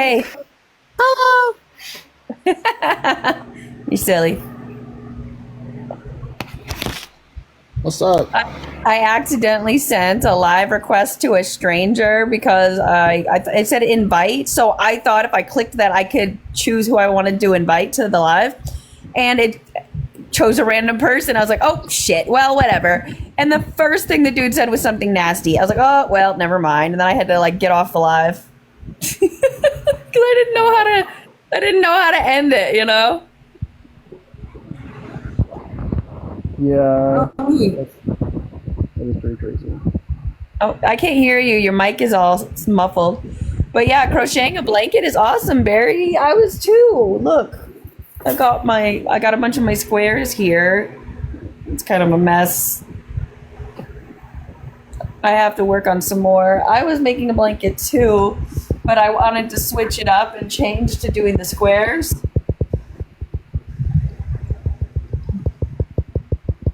hey. Hello. You're silly. What's up? I accidentally sent a live request to a stranger because it said invite. So I thought if I clicked that, I could choose who I wanted to invite to the live. And it chose a random person. I was like, oh, shit. Well, whatever. And the first thing the dude said was something nasty. I was like, oh, well, never mind. And then I had to like get off the live. Because I didn't know how to end it, you know? Yeah, that is pretty crazy. Oh, I can't hear you. Your mic is all muffled. But yeah, crocheting a blanket is awesome, Barry. I was too. Look, I got a bunch of my squares here. It's kind of a mess. I have to work on some more. I was making a blanket too, but I wanted to switch it up and change to doing the squares.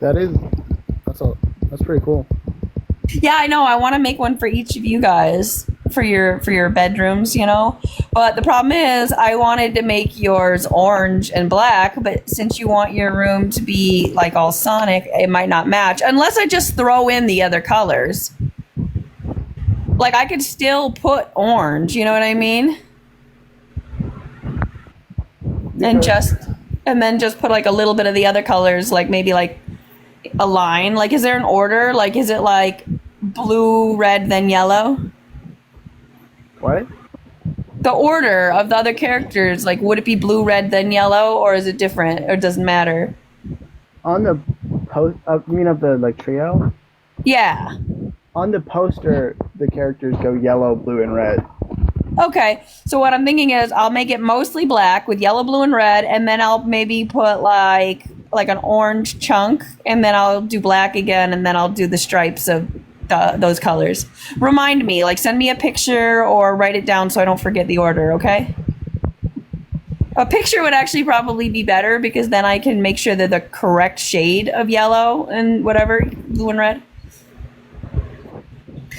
That's pretty cool. Yeah, I know. I want to make one for each of you guys for your bedrooms, you know. But the problem is, I wanted to make yours orange and black, but since you want your room to be like all Sonic, it might not match unless I just throw in the other colors. Like I could still put orange, you know what I mean? And then just put like a little bit of the other colors, like maybe like a line. Like, is there an order? Like, is it like blue, red, then yellow? What? The order of the other characters, like, would it be blue, red, then yellow, or is it different, or it doesn't matter? On the post, you mean of the like trio? Yeah. On the poster, the characters go yellow, blue, and red. Okay, so what I'm thinking is I'll make it mostly black with yellow, blue, and red, and then I'll maybe put like an orange chunk, and then I'll do black again, and then I'll do the stripes of those colors. Remind me, like send me a picture or write it down so I don't forget the order, okay? A picture would actually probably be better because then I can make sure they're the correct shade of yellow and whatever, blue and red.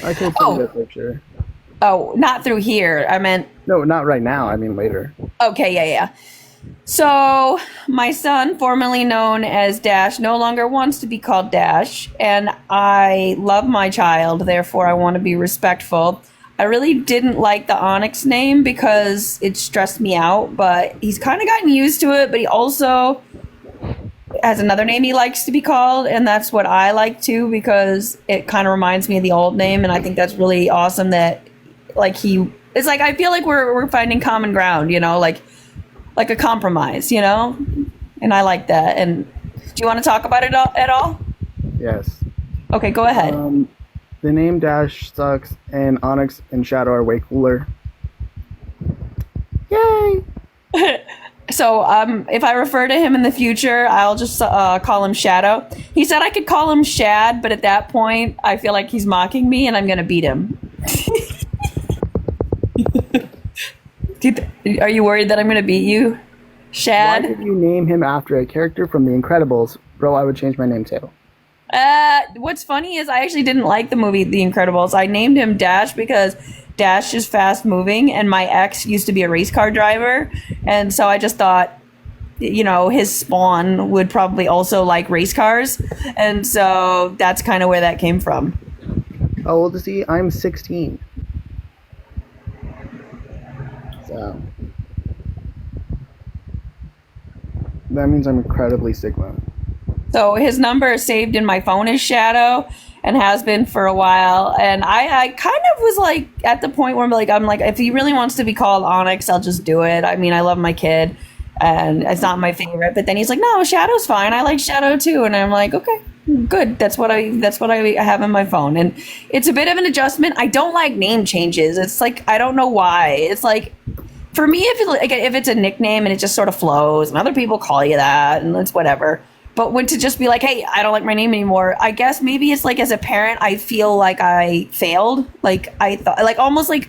I can send you a picture. Oh, not through here. I meant... No, not right now. I mean later. Okay, yeah. So, my son, formerly known as Dash, no longer wants to be called Dash, and I love my child, therefore I want to be respectful. I really didn't like the Onyx name because it stressed me out, but he's kind of gotten used to it, but he also has another name he likes to be called, and that's what I like too because it kind of reminds me of the old name, and I think that's really awesome that, like, it's like, I feel like we're finding common ground, you know, like a compromise, you know? And I like that. And do you want to talk about it at all? Yes. Okay, go ahead. The name Dash sucks, and Onyx and Shadow are way cooler. Yay! So, if I refer to him in the future, I'll just call him Shadow. He said I could call him Shad, but at that point, I feel like he's mocking me, and I'm going to beat him. Are you worried that I'm going to beat you, Shad? Why did you name him after a character from The Incredibles? Bro, I would change my name too. What's funny is I actually didn't like the movie The Incredibles. I named him Dash because Dash is fast moving, and my ex used to be a race car driver, and so I just thought, you know, his spawn would probably also like race cars, and so that's kind of where that came from. How old is he? I'm 16. So that means I'm incredibly Sigma. So his number is saved in my phone as Shadow and has been for a while. And I kind of was like at the point where I'm like, if he really wants to be called Onyx, I'll just do it. I mean, I love my kid and it's not my favorite. But then he's like, no, Shadow's fine. I like Shadow too. And I'm like, okay, good. That's what I have in my phone. And it's a bit of an adjustment. I don't like name changes. It's like, I don't know why. It's like, for me, if it's a nickname and it just sort of flows and other people call you that and it's whatever. But when to just be like, hey, I don't like my name anymore, I guess maybe it's like as a parent, I feel like I failed. Like I thought, like almost like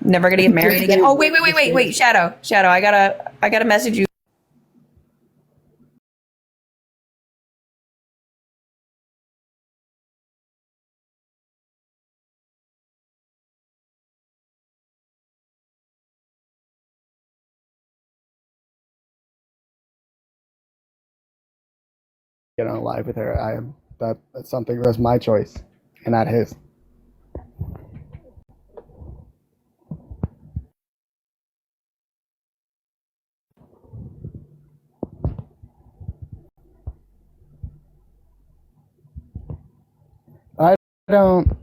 Never gonna get married again. Oh, wait, Shadow. I gotta message you. Get on live with her. That's something that's my choice and not his. I don't.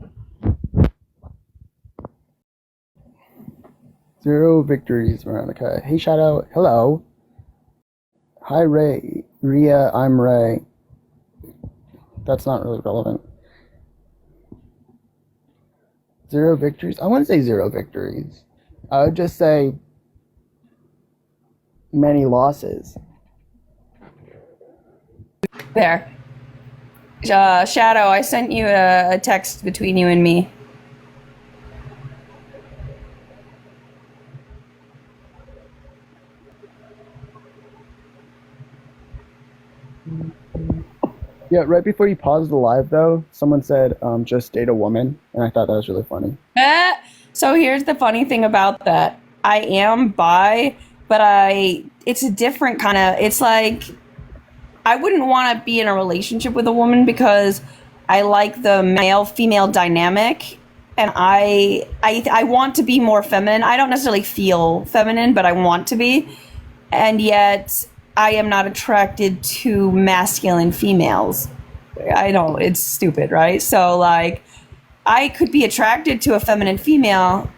Zero victories, Veronica. Hey, Shadow. Hello. Hi, Ray. Ria, I'm Ray. That's not really relevant. Zero victories? I wouldn't say zero victories. I would just say many losses. There. Shadow, I sent you a text between you and me. Yeah, right before you paused the live, though, someone said, just date a woman, and I thought that was really funny. So here's the funny thing about that. I am bi, but it's a different kind of, it's like, I wouldn't want to be in a relationship with a woman because I like the male-female dynamic, and I want to be more feminine. I don't necessarily feel feminine, but I want to be, and yet I am not attracted to masculine females. I know, it's stupid, right? So, like, I could be attracted to a feminine female,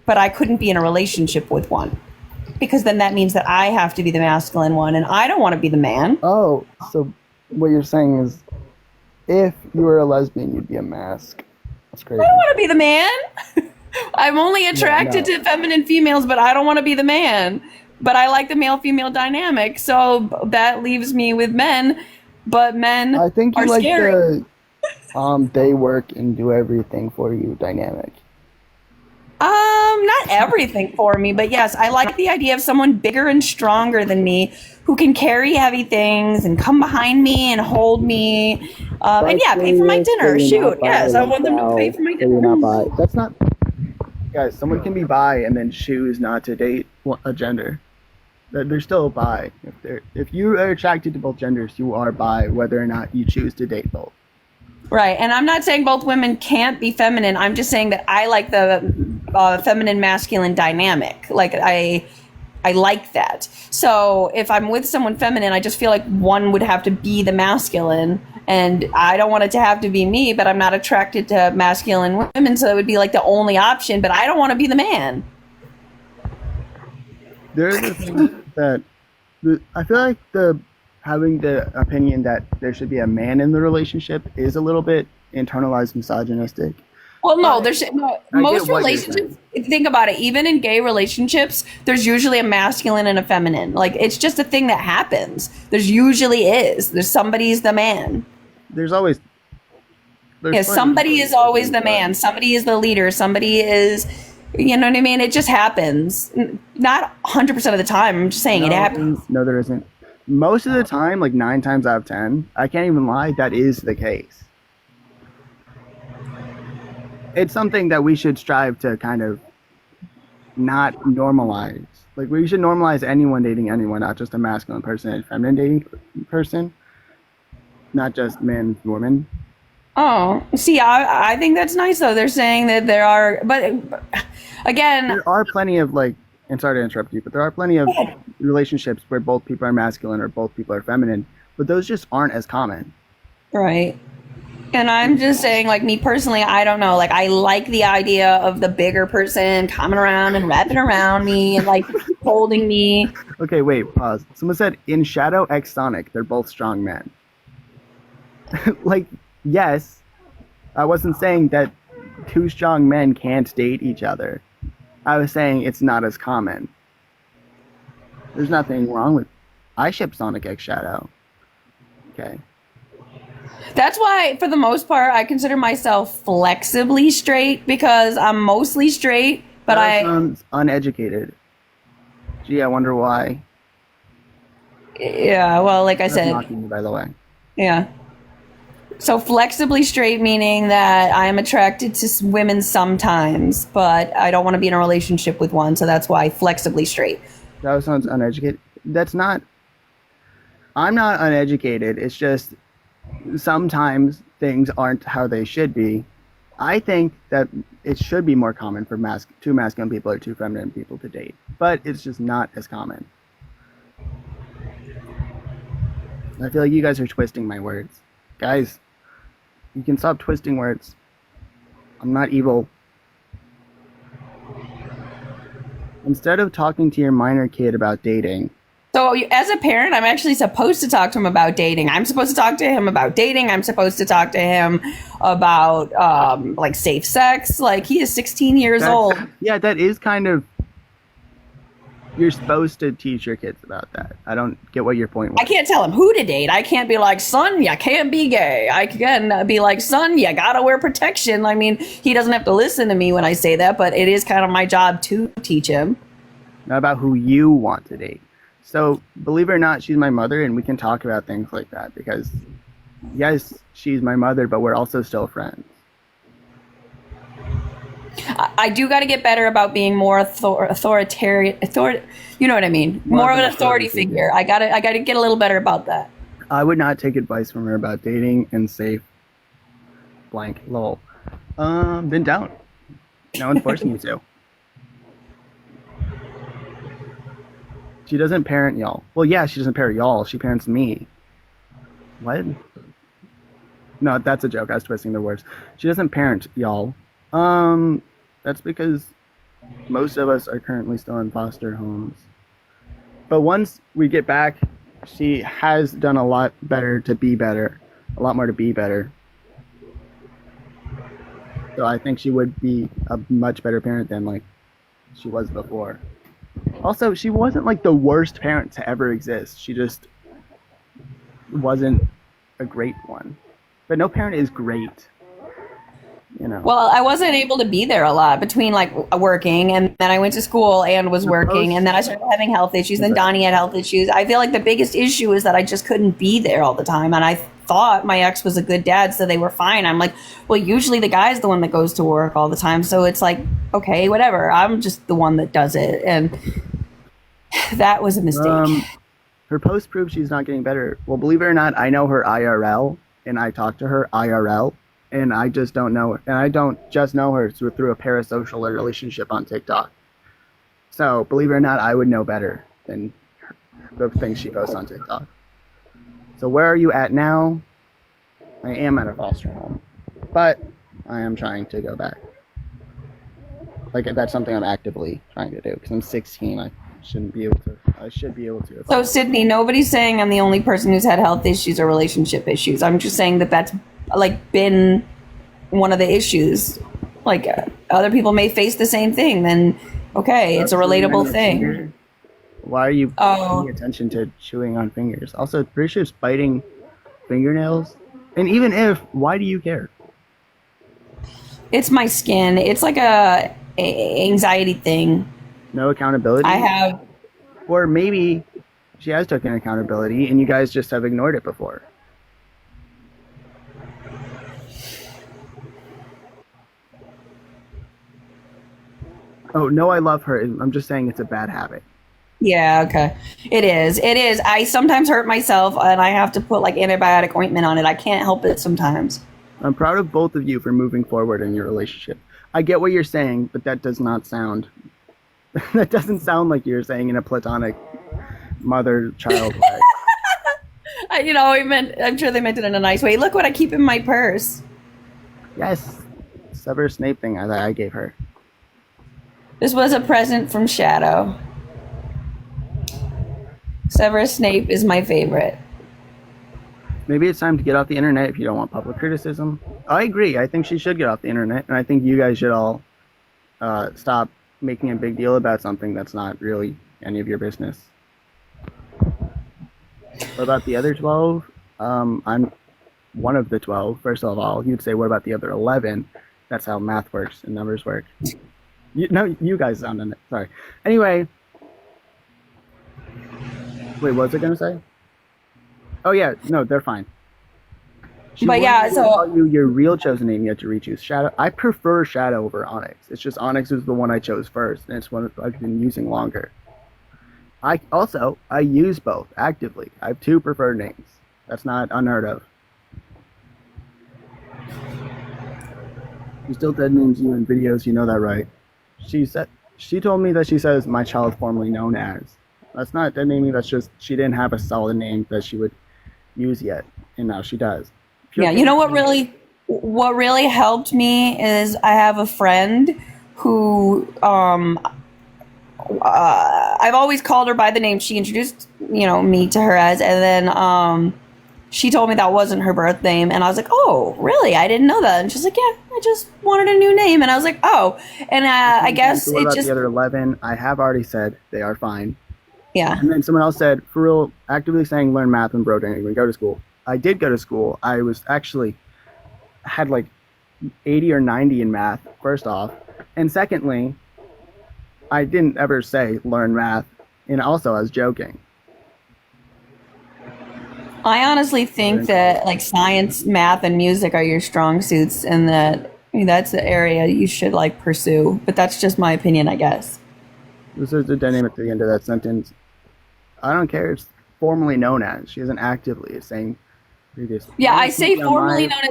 but I couldn't be in a relationship with one. Because then that means that I have to be the masculine one, and I don't want to be the man. Oh, so what you're saying is if you were a lesbian, you'd be a mask. That's crazy. I don't want to be the man. I'm only attracted to feminine females, but I don't want to be the man. But I like the male-female dynamic, so that leaves me with men. But men I think you are like scary. the they work and do everything for you dynamic. Not everything for me, but yes, I like the idea of someone bigger and stronger than me who can carry heavy things and come behind me and hold me. And yeah, pay for my dinner. Shoot, yes, I want them to pay for my dinner. You're not bi. That's not. Guys, someone can be bi and then choose not to date a gender. They're still bi. If you are attracted to both genders, you are bi, whether or not you choose to date both. Right, and I'm not saying both women can't be feminine. I'm just saying that I like the feminine masculine dynamic. Like I like that. So if I'm with someone feminine, I just feel like one would have to be the masculine, and I don't want it to have to be me. But I'm not attracted to masculine women, so it would be like the only option. But I don't want to be the man. There's a thing that I feel like having the opinion that there should be a man in the relationship is a little bit internalized misogynistic. Well, no, most relationships, think about it, even in gay relationships, there's usually a masculine and a feminine. Like, it's just a thing that happens. There's somebody's the man. Somebody is always the man. Somebody is the leader. Somebody is, you know what I mean? It just happens. Not 100% of the time. I'm just saying it happens. No, there isn't. Most of the time, like 9 times out of 10, I can't even lie, that is the case. It's something that we should strive to kind of not normalize. Like, we should normalize anyone dating anyone, not just a masculine person and a feminine dating person, not just men and women. Oh, see, I think that's nice, though. They're saying that there are, but again, there are plenty of, like, and sorry to interrupt you, but there are plenty of relationships where both people are masculine or both people are feminine, but those just aren't as common. Right. And I'm just saying, like, me personally, I don't know. Like, I like the idea of the bigger person coming around and wrapping around me and, like, holding me. Okay, wait, pause. Someone said, in Shadow X Sonic, they're both strong men. Like, yes, I wasn't saying that 2 strong men can't date each other. I was saying it's not as common. There's nothing wrong with... I ship Sonic X Shadow. Okay. That's why, for the most part, I consider myself flexibly straight because I'm mostly straight, But That sounds uneducated. Gee, I wonder why. yeah, well, like I That's said, mocking you, by the way. yeah. So flexibly straight meaning that I am attracted to women sometimes, but I don't want to be in a relationship with one, so that's why flexibly straight. That sounds uneducated. That's not. I'm not uneducated. It's just sometimes things aren't how they should be. I think that it should be more common for two masculine people or two feminine people to date, but it's just not as common. I feel like you guys are twisting my words. Guys, you can stop twisting words. I'm not evil. Instead of talking to your minor kid about dating, So as a parent, I'm actually supposed to talk to him about dating. I'm supposed to talk to him about dating. I'm supposed to talk to him about like safe sex. Like he is 16 years old. yeah, that is kind of. You're supposed to teach your kids about that. I don't get what your point was. I can't tell him who to date. I can't be like, son, you can't be gay. I can be like, son, you gotta wear protection. I mean, he doesn't have to listen to me when I say that, but it is kind of my job to teach him. Not about who you want to date. So, believe it or not, she's my mother, and we can talk about things like that because, yes, she's my mother, but we're also still friends. I do got to get better about being more authoritarian. You know what I mean? More of an authority figure. I got to get a little better about that. I would not take advice from her about dating and safe blank lol. Then don't. No one's forcing you to. She doesn't parent y'all. Well, yeah, she doesn't parent y'all. She parents me. What? No, that's a joke. I was twisting the words. She doesn't parent y'all. That's because most of us are currently still in foster homes. But once we get back, she has done a lot better to be better. A lot more to be better. So I think she would be a much better parent than like she was before. Also, she wasn't like the worst parent to ever exist. She just wasn't a great one. But no parent is great. You know. Well, I wasn't able to be there a lot between like working and then I went to school and was working and then I started having health issues. Then Donnie had health issues. I feel like the biggest issue is that I just couldn't be there all the time. And I thought my ex was a good dad, so they were fine. I'm like, well, usually the guy's the one that goes to work all the time. So it's like, okay, whatever. I'm just the one that does it. And that was a mistake. Her post proves she's not getting better. Well, believe it or not, I know her IRL and I talk to her IRL. And I just don't know her. And I don't just know her through a parasocial relationship on TikTok. So, believe it or not, I would know better than the things she posts on TikTok. So, where are you at now? I am at a foster home. But I am trying to go back. Like, that's something I'm actively trying to do. Because I'm 16. I should be able to. So, Sydney, nobody's saying I'm the only person who's had health issues or relationship issues. I'm just saying that that's like been one of the issues. Like other people may face the same thing, then okay, it's a relatable thing. Why are you paying attention to chewing on fingers? Also, pretty sure it's biting fingernails. And even if, why do you care? It's my skin. It's like a anxiety thing. No accountability? I have. Or maybe she has taken accountability and you guys just have ignored it before. Oh, no, I love her. I'm just saying it's a bad habit. Yeah, okay. It is. It is. I sometimes hurt myself and I have to put like antibiotic ointment on it. I can't help it sometimes. I'm proud of both of you for moving forward in your relationship. I get what you're saying, but that does not sound... that doesn't sound like you're saying in a platonic mother-child way. I'm sure they meant it in a nice way. Look what I keep in my purse. Yes. Severus Snape thing I gave her. This was a present from Shadow. Severus Snape is my favorite. Maybe it's time to get off the internet if you don't want public criticism. I agree. I think she should get off the internet, and I think you guys should all stop making a big deal about something that's not really any of your business. What about the other 12? I'm one of the 12. First of all, you'd say, what about the other 11? That's how math works and numbers work. No, you guys sound in it. Sorry. Anyway, wait, what was I gonna say? Oh yeah, no, they're fine. She But wouldn't yeah, even so tell you your real chosen name yet to reach Shadow. I prefer Shadow over Onyx. It's just Onyx is the one I chose first, and it's one I've been using longer. I use both actively. I have two preferred names. That's not unheard of. She still dead names you in videos. You know that, right? She told me that she says my child formerly known as. That's not dead naming. That's just she didn't have a solid name that she would use yet, and now she does. yeah, you know what really helped me is I have a friend who I've always called her by the name she introduced, me to her as, and then she told me that wasn't her birth name, and I was like, "Oh, really? I didn't know that." And she's like, "Yeah, I just wanted a new name," and I was like, "Oh," and I guess What it about just, the other 11? I have already said they are fine. yeah, And then someone else said, for real, actively saying learn math when bro didn't even go to school. I did go to school. I was actually had like 80 or 90 in math, first off. And secondly, I didn't ever say learn math. And also, I was joking. I honestly think that like science, math, and music are your strong suits, and that's the area you should like pursue. But that's just my opinion, I guess. This is the dynamic at the end of that sentence. I don't care. It's formally known as. She isn't actively. It's saying previously. Yeah, I say formerly known as.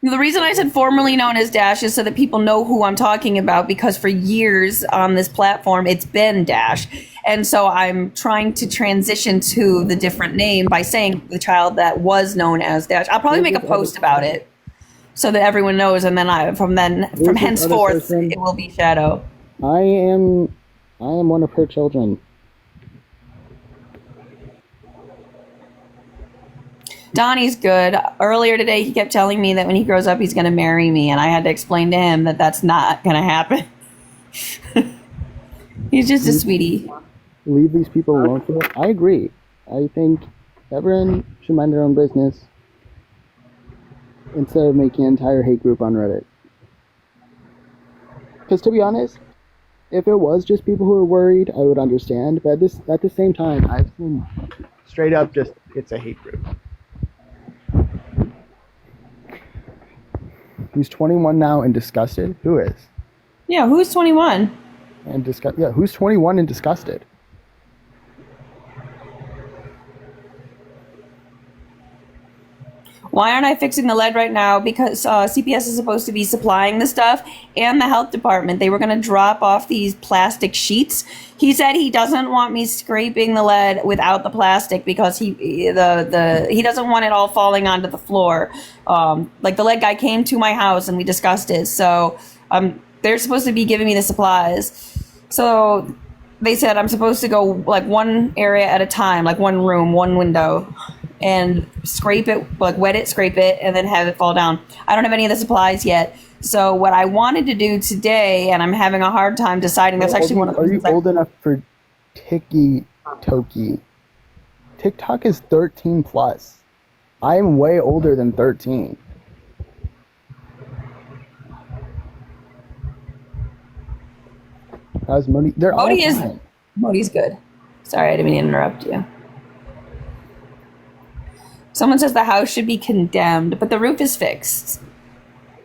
The reason I said formerly known as Dash is so that people know who I'm talking about, because for years on this platform it's been Dash. And so I'm trying to transition to the different name by saying the child that was known as Dash. I'll probably make a post about it so that everyone knows, and then from henceforth it will be Shadow. I am one of her children. Donnie's good. Earlier today, he kept telling me that when he grows up, he's going to marry me, and I had to explain to him that that's not going to happen. He's just a sweetie. Leave these people alone for it. I agree. I think everyone should mind their own business instead of making an entire hate group on Reddit. Because to be honest, if it was just people who are worried, I would understand. But at the same time, I've seen straight up just it's a hate group. Who's 21 now and disgusted? Who is? Yeah, who's 21? And yeah, who's 21 and disgusted? Why aren't I fixing the lead right now? Because CPS is supposed to be supplying the stuff, and the health department. They were going to drop off these plastic sheets. He said he doesn't want me scraping the lead without the plastic because he doesn't want it all falling onto the floor. Like the lead guy came to my house and we discussed it. So they're supposed to be giving me the supplies. So they said I'm supposed to go like one area at a time, like one room, one window, and scrape it, like wet it, scrape it, and then have it fall down. I don't have any of the supplies yet. So what I wanted to do today, and I'm having a hard time deciding, that's actually one of the Are you old enough for Toki? TikTok is 13 plus. I am way older than 13. How's Modi? They're all fine. Modi's good. Sorry, I didn't mean to interrupt you. Someone says the house should be condemned, but the roof is fixed.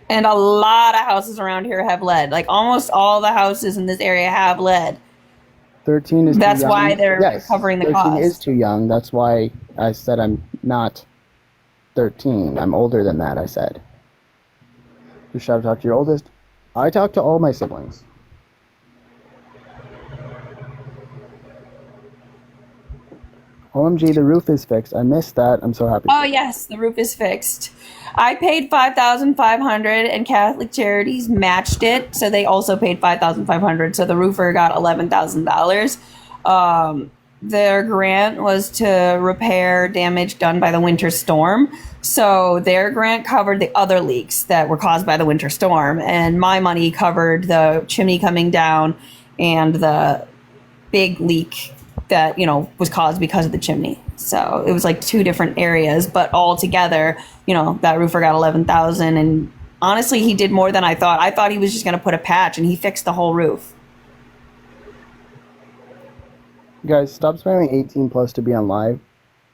And a lot of houses around here have lead. Like almost all the houses in this area have lead. 13 is That's too young. why they're covering the 13 cost. is too young. That's why I said I'm not 13. I'm older than that, I said. You should talk to your oldest. I talk to all my siblings. OMG, the roof is fixed. I missed that. I'm so happy. Oh yes, the roof is fixed. I paid $5,500 and Catholic Charities matched it, so they also paid $5,500. So the roofer got $11,000. Their grant was to repair damage done by the winter storm. So their grant covered the other leaks that were caused by the winter storm, and my money covered the chimney coming down and the big leak that was caused because of the chimney. So it was like two different areas, but all together, that roofer got $11,000, and honestly, he did more than I thought. I thought he was just going to put a patch, and he fixed the whole roof. Guys, stop spamming 18 plus to be on live.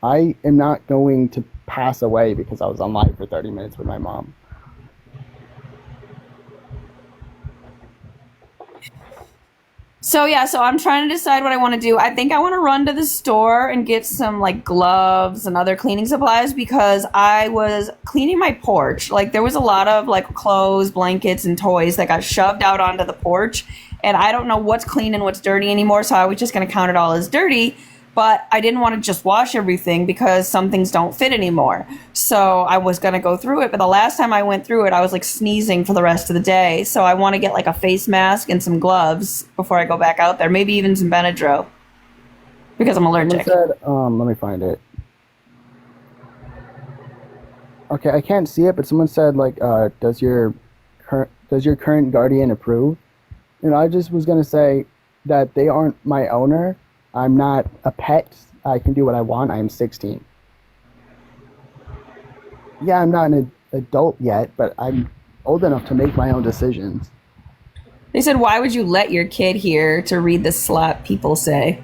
I am not going to pass away because I was on live for 30 minutes with my mom. So yeah, so I'm trying to decide what I want to do. I think I want to run to the store and get some like gloves and other cleaning supplies because I was cleaning my porch. Like there was a lot of like clothes, blankets, and toys that got shoved out onto the porch, and I don't know what's clean and what's dirty anymore, so I was just going to count it all as dirty. But I didn't want to just wash everything because some things don't fit anymore. So I was going to go through it. But the last time I went through it, I was like sneezing for the rest of the day. So I want to get like a face mask and some gloves before I go back out there. Maybe even some Benadryl because I'm allergic. Someone said, let me find it. Okay, I can't see it, but someone said like, does your current guardian approve? And I just was going to say that they aren't my owner. I'm not a pet. I can do what I want. I'm 16. Yeah, I'm not an adult yet, but I'm old enough to make my own decisions. They said, why would you let your kid here to read the slap people say?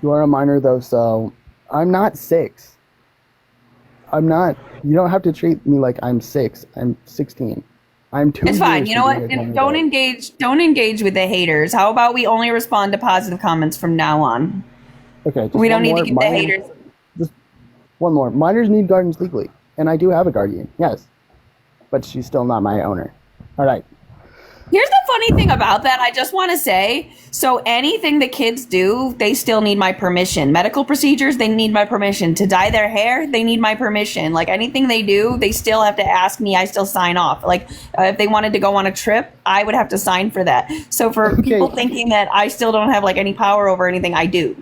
You are a minor, though, so I'm not 6. I'm not. You don't have to treat me like I'm 6. I'm 16. I'm 2 It's fine. years You know from what? being a Don't adult. engage with the haters. How about we only respond to positive comments from now on? Okay, just We don't one need more. to give the haters. Just one more. Minors need guardians legally, and I do have a guardian, yes, but she's still not my owner. All right. Here's the funny thing about that. I just want to say, so anything the kids do, they still need my permission. Medical procedures, they need my permission. To dye their hair, they need my permission. Like anything they do, they still have to ask me. I still sign off. Like if they wanted to go on a trip, I would have to sign for that. So for people thinking that I still don't have like any power over anything, I do.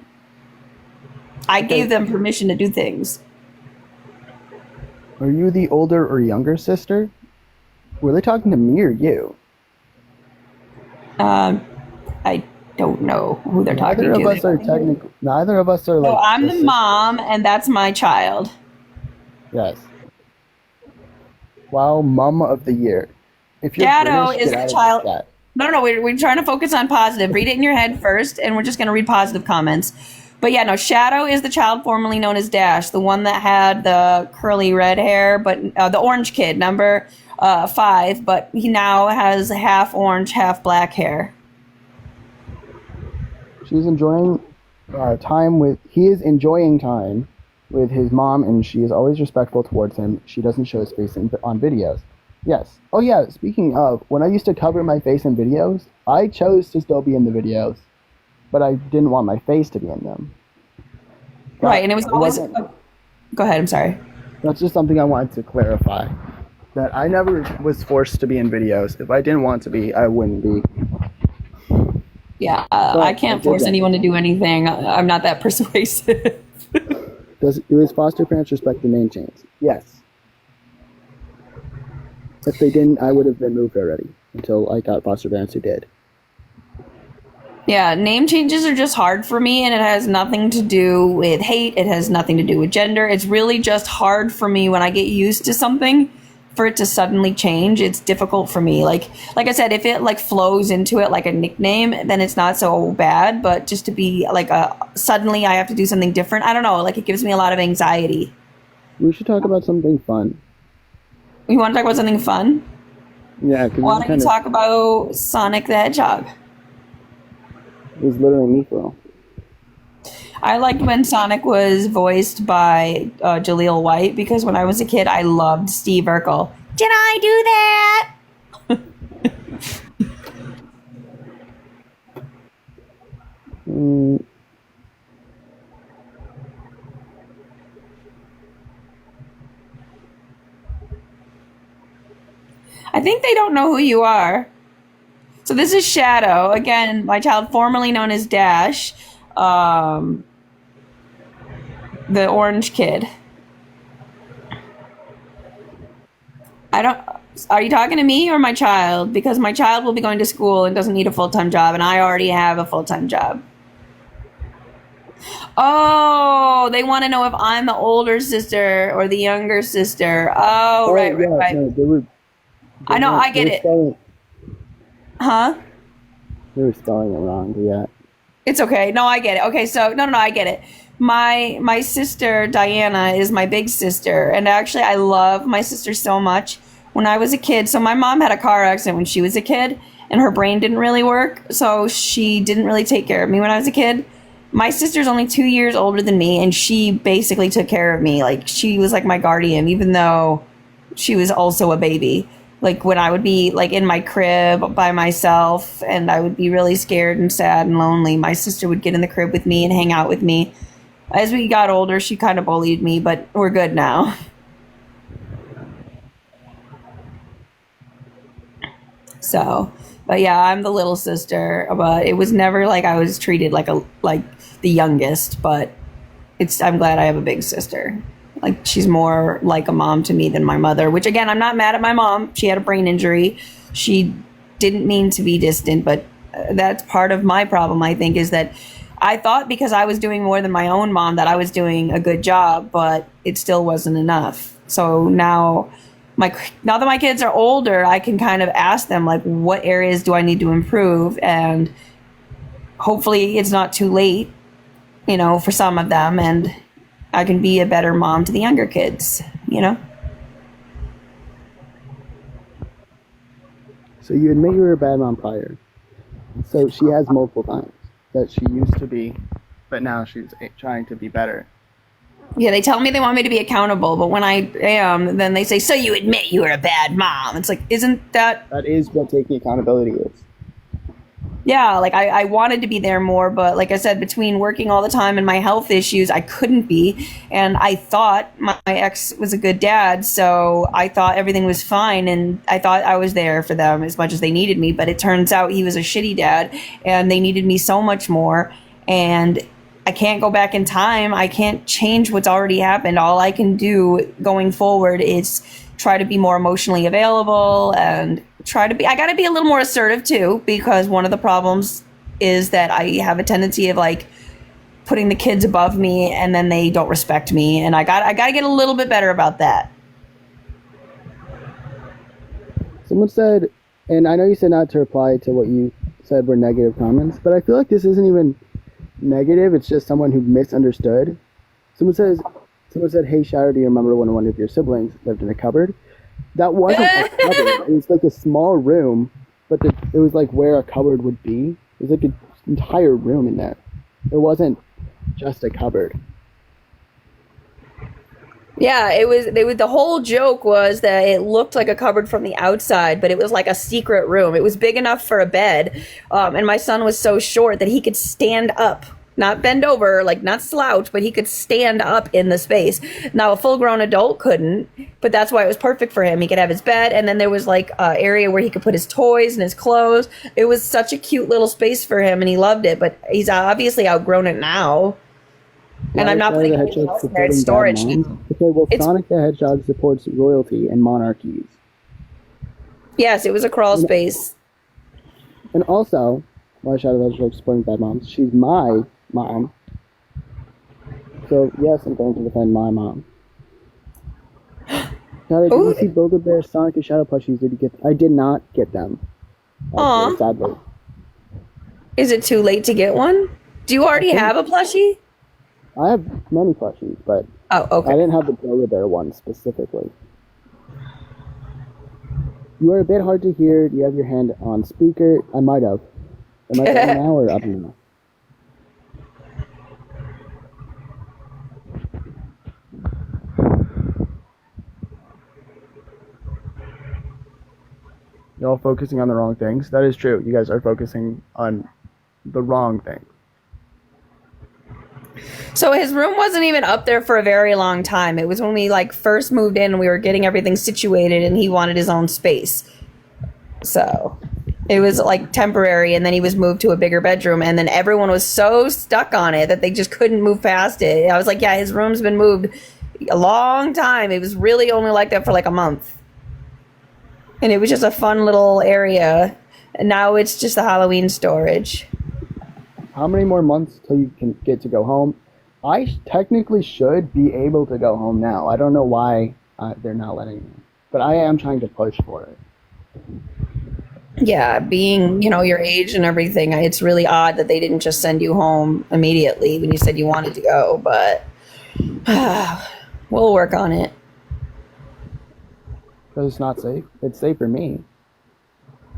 I gave them permission to do things. Are you the older or younger sister? Were they talking to me or you? I don't know who they're talking Neither to. of us are technically. Neither of us are like. So I'm the sisters. mom, and that's my child. Yes. Wow, mom of the year. If you're Shadow British, is get the out of child. that. No, we're trying to focus on positive. Read it in your head first, and we're just going to read positive comments. But yeah, no, Shadow is the child formerly known as Dash, the one that had the curly red hair, but the orange kid, number 5, but he now has half orange, half black hair. She's enjoying time with. He is enjoying time with his mom, and she is always respectful towards him. She doesn't show his face on videos. Yes. Oh yeah. Speaking of, when I used to cover my face in videos, I chose to still be in the videos, but I didn't want my face to be in them. Right, and it was always. wasn't- Go ahead. I'm sorry. That's just something I wanted to clarify. That I never was forced to be in videos. If I didn't want to be, I wouldn't be. Yeah, I can't force anyone to do anything. I'm not that persuasive. Do his foster parents respect the name change? Yes. If they didn't, I would have been moved already until I got foster parents who did. Yeah, name changes are just hard for me, and it has nothing to do with hate. It has nothing to do with gender. It's really just hard for me when I get used to something for it to suddenly change. It's difficult for me. Like I said, if it like flows into it like a nickname, then it's not so bad. But just to be like suddenly I have to do something different. I don't know. Like it gives me a lot of anxiety. We should talk about something fun. You want to talk about something fun? Yeah, because Why don't you talk about Sonic the Hedgehog? It was literally me, bro. I liked when Sonic was voiced by Jaleel White because when I was a kid, I loved Steve Urkel. Did I do that? I think they don't know who you are. So this is Shadow. Again, my child formerly known as Dash. The orange kid. Are you talking to me or my child? Because my child will be going to school and doesn't need a full-time job, and I already have a full-time job. Oh, they want to know if I'm the older sister or the younger sister. Oh, Oh right, right, yeah, right. no, I know, I get it. Huh? they were spelling it wrong. But yeah, It's okay. No, I get it. Okay, so no, no, no, I get it. My sister Diana is my big sister, and actually, I love my sister so much. When I was a kid, so my mom had a car accident when she was a kid, and her brain didn't really work, so she didn't really take care of me when I was a kid. My sister's only 2 years older than me, and she basically took care of me. Like she was like my guardian, even though she was also a baby. Like when I would be like in my crib by myself and I would be really scared and sad and lonely, my sister would get in the crib with me and hang out with me. As we got older, she kind of bullied me, but we're good now. So, but yeah, I'm the little sister, but it was never like I was treated like the youngest, but it's I'm glad I have a big sister. Like she's more like a mom to me than my mother, which again, I'm not mad at my mom. She had a brain injury. She didn't mean to be distant, but that's part of my problem, I think, is that I thought because I was doing more than my own mom that I was doing a good job, but it still wasn't enough. So now that my kids are older, I can kind of ask them like what areas do I need to improve, and hopefully it's not too late, for some of them, and I can be a better mom to the younger kids. so you admit you were a bad mom prior. So she has multiple times that she used to be, but now she's trying to be better. Yeah, they tell me they want me to be accountable, but when I am, then they say, "So you admit you were a bad mom?" It's like, isn't that? That is what taking accountability is. Yeah, like I wanted to be there more, but like I said, between working all the time and my health issues, I couldn't be. And I thought my ex was a good dad, so I thought everything was fine, and I thought I was there for them as much as they needed me. But it turns out he was a shitty dad, and they needed me so much more. And I can't go back in time. I can't change what's already happened. All I can do going forward is try to be more emotionally available and I got to be a little more assertive too, because one of the problems is that I have a tendency of like putting the kids above me and then they don't respect me. And I got to get a little bit better about that. Someone said, and I know you said not to reply to what you said were negative comments, but I feel like this isn't even negative. It's just someone who misunderstood. Someone said, "Hey, Shadow, do you remember when one of your siblings lived in a cupboard?" That wasn't a cupboard. It was like a small room, but it was like where a cupboard would be. It was like an entire room in there. It wasn't just a cupboard. Yeah, it was. The whole joke was that it looked like a cupboard from the outside, but it was like a secret room. It was big enough for a bed, and my son was so short that he could stand up, not bend over, like not slouch, but he could stand up in the space. Now a full-grown adult couldn't, but that's why it was perfect for him. He could have his bed, and then there was like an area where he could put his toys and his clothes. It was such a cute little space for him, and he loved it. But he's obviously outgrown it now. And I'm not putting anything else in there. It's storage. Okay, well, Sonic the Hedgehog supports royalty and monarchies. Yes, it was a crawl space. And also, why Shadow the Hedgehog supporting bad moms? She's my mom. So, yes, I'm going to defend my mom. Now, did you see Build-A-Bear, Sonic, and Shadow plushies? I did not get them. Aw. Sadly. Is it too late to get one? Do you already have a plushie? I have many plushies, but Oh, okay. I didn't have the Build-A-Bear one specifically. You are a bit hard to hear. Do you have your hand on speaker? I might have. Am I on now or up now? You're all focusing on the wrong things. That is true. You guys are focusing on the wrong thing. So his room wasn't even up there for a very long time. It was when we like first moved in and we were getting everything situated and he wanted his own space. So it was like temporary, and then he was moved to a bigger bedroom, and then everyone was so stuck on it that they just couldn't move past it. I was like, yeah, his room's been moved a long time. It was really only like that for like a month. And it was just a fun little area. And now it's just the Halloween storage. How many more months till you can get to go home? I technically should be able to go home now. I don't know why they're not letting me, but I am trying to push for it. Yeah, being, your age and everything, it's really odd that they didn't just send you home immediately when you said you wanted to go, but we'll work on it. Because it's not safe. It's safe for me.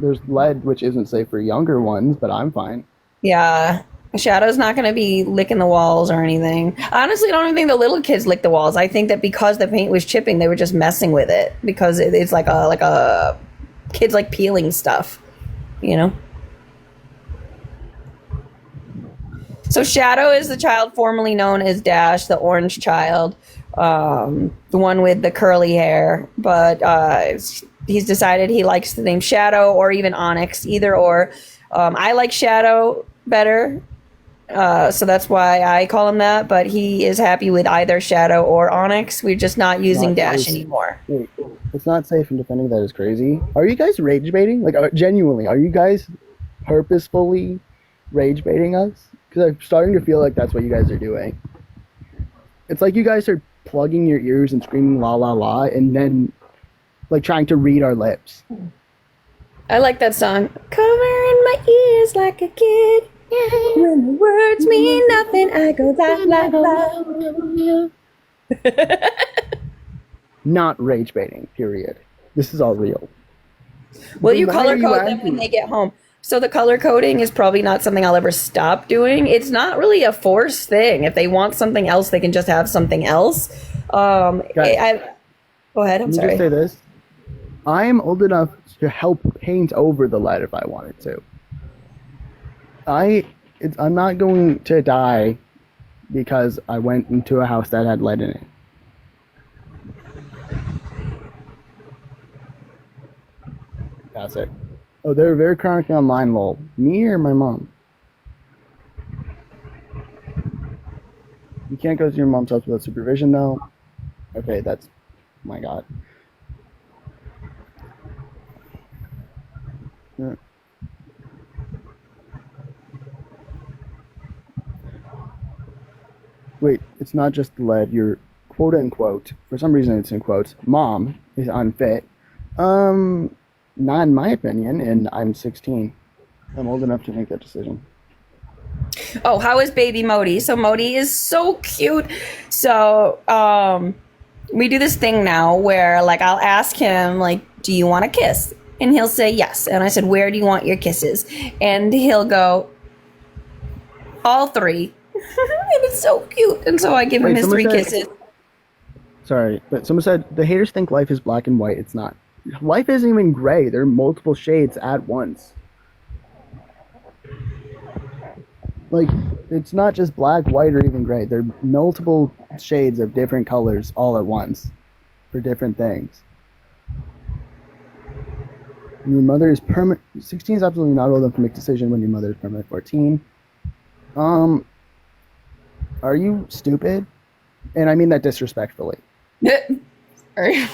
There's lead, which isn't safe for younger ones, but I'm fine. Yeah. Shadow's not going to be licking the walls or anything. Honestly, I don't even think the little kids lick the walls. I think that because the paint was chipping, they were just messing with it because it's like a kids like peeling stuff, So Shadow is the child formerly known as Dash, the orange child, the one with the curly hair. But he's decided he likes the name Shadow or even Onyx, either or. I like Shadow better. So that's why I call him that, but he is happy with either Shadow or Onyx. We're just not using Dash anymore. Wait, it's not safe, and defending that is crazy. Are you guys rage baiting? Like, genuinely, are you guys purposefully rage baiting us? Because I'm starting to feel like that's what you guys are doing. It's like you guys are plugging your ears and screaming la la la, and then like trying to read our lips. I like that song. Covering my ears like a kid. When the words mean nothing, I go la. Not rage baiting, period. This is all real. Well, you color code them when they get home. So the color coding is probably not something I'll ever stop doing. It's not really a forced thing. If they want something else, they can just have something else. Go ahead, I'm sorry. Just say this. I am old enough to help paint over the lead if I wanted to. I'm not going to die because I went into a house that had lead in it. That's it. Oh, they're very chronically online, lol. Me or my mom? You can't go to your mom's house without supervision, though. Okay, that's... my God. Yeah. Wait, it's not just the lead. Your quote unquote, for some reason it's in quotes, mom is unfit. Not in my opinion, and I'm 16. I'm old enough to make that decision. Oh, how is baby Modi? So Modi is so cute. So we do this thing now where like I'll ask him like, do you want a kiss? And he'll say yes. And I said, where do you want your kisses? And he'll go, all three. And it's so cute. And so I give him his 3 kisses. Sorry, but someone said the haters think life is black and white. It's not. Life isn't even gray. There are multiple shades at once. Like, it's not just black, white, or even gray. There are multiple shades of different colors all at once for different things. Your mother is permanent. 16 is absolutely not old enough to make a decision when your mother is permanent 14. Are you stupid? And I mean that disrespectfully. Sorry.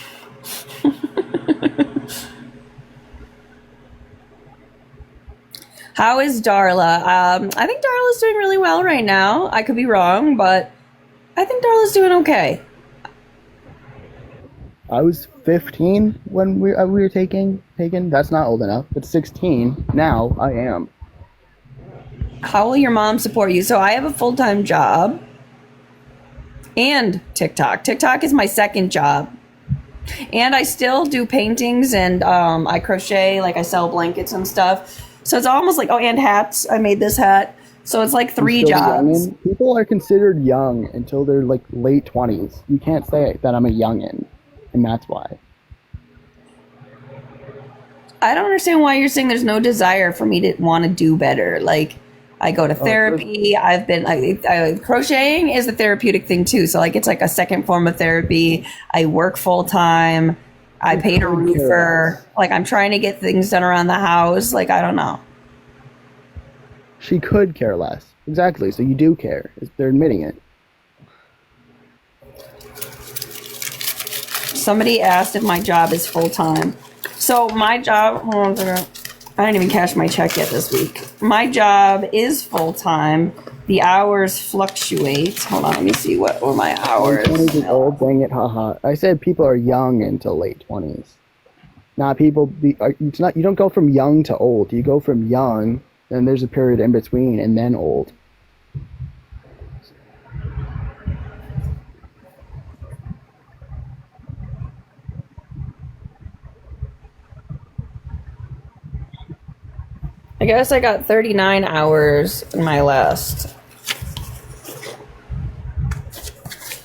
How is Darla? I think Darla's doing really well right now. I could be wrong, but I think Darla's doing okay. I was 15 when we were taken. That's not old enough. But 16 now. I am. How will your mom support you? So I have a full-time job and TikTok. TikTok is my second job. And I still do paintings and I crochet, like I sell blankets and stuff. So it's almost like, and hats. I made this hat. So it's like 3 jobs. People are considered young until they're like late 20s. You can't say that I'm a youngin', and that's why. I don't understand why you're saying there's no desire for me to want to do better. Like, I go to therapy. I've been crocheting is a therapeutic thing too. So like it's like a second form of therapy. I work full time. I paid a roofer. Like I'm trying to get things done around the house. Like I don't know. She could care less. Exactly. So you do care. They're admitting it. Somebody asked if my job is full time. So my job. Hold on a second. I didn't even cash my check yet this week. My job is full-time, the hours fluctuate. Hold on, let me see what were my hours. 20s is old, dang it, haha. I said people are young until late 20s. Not people, it's not, you don't go from young to old. You go from young, then there's a period in between, and then old. I guess I got 39 hours in my last.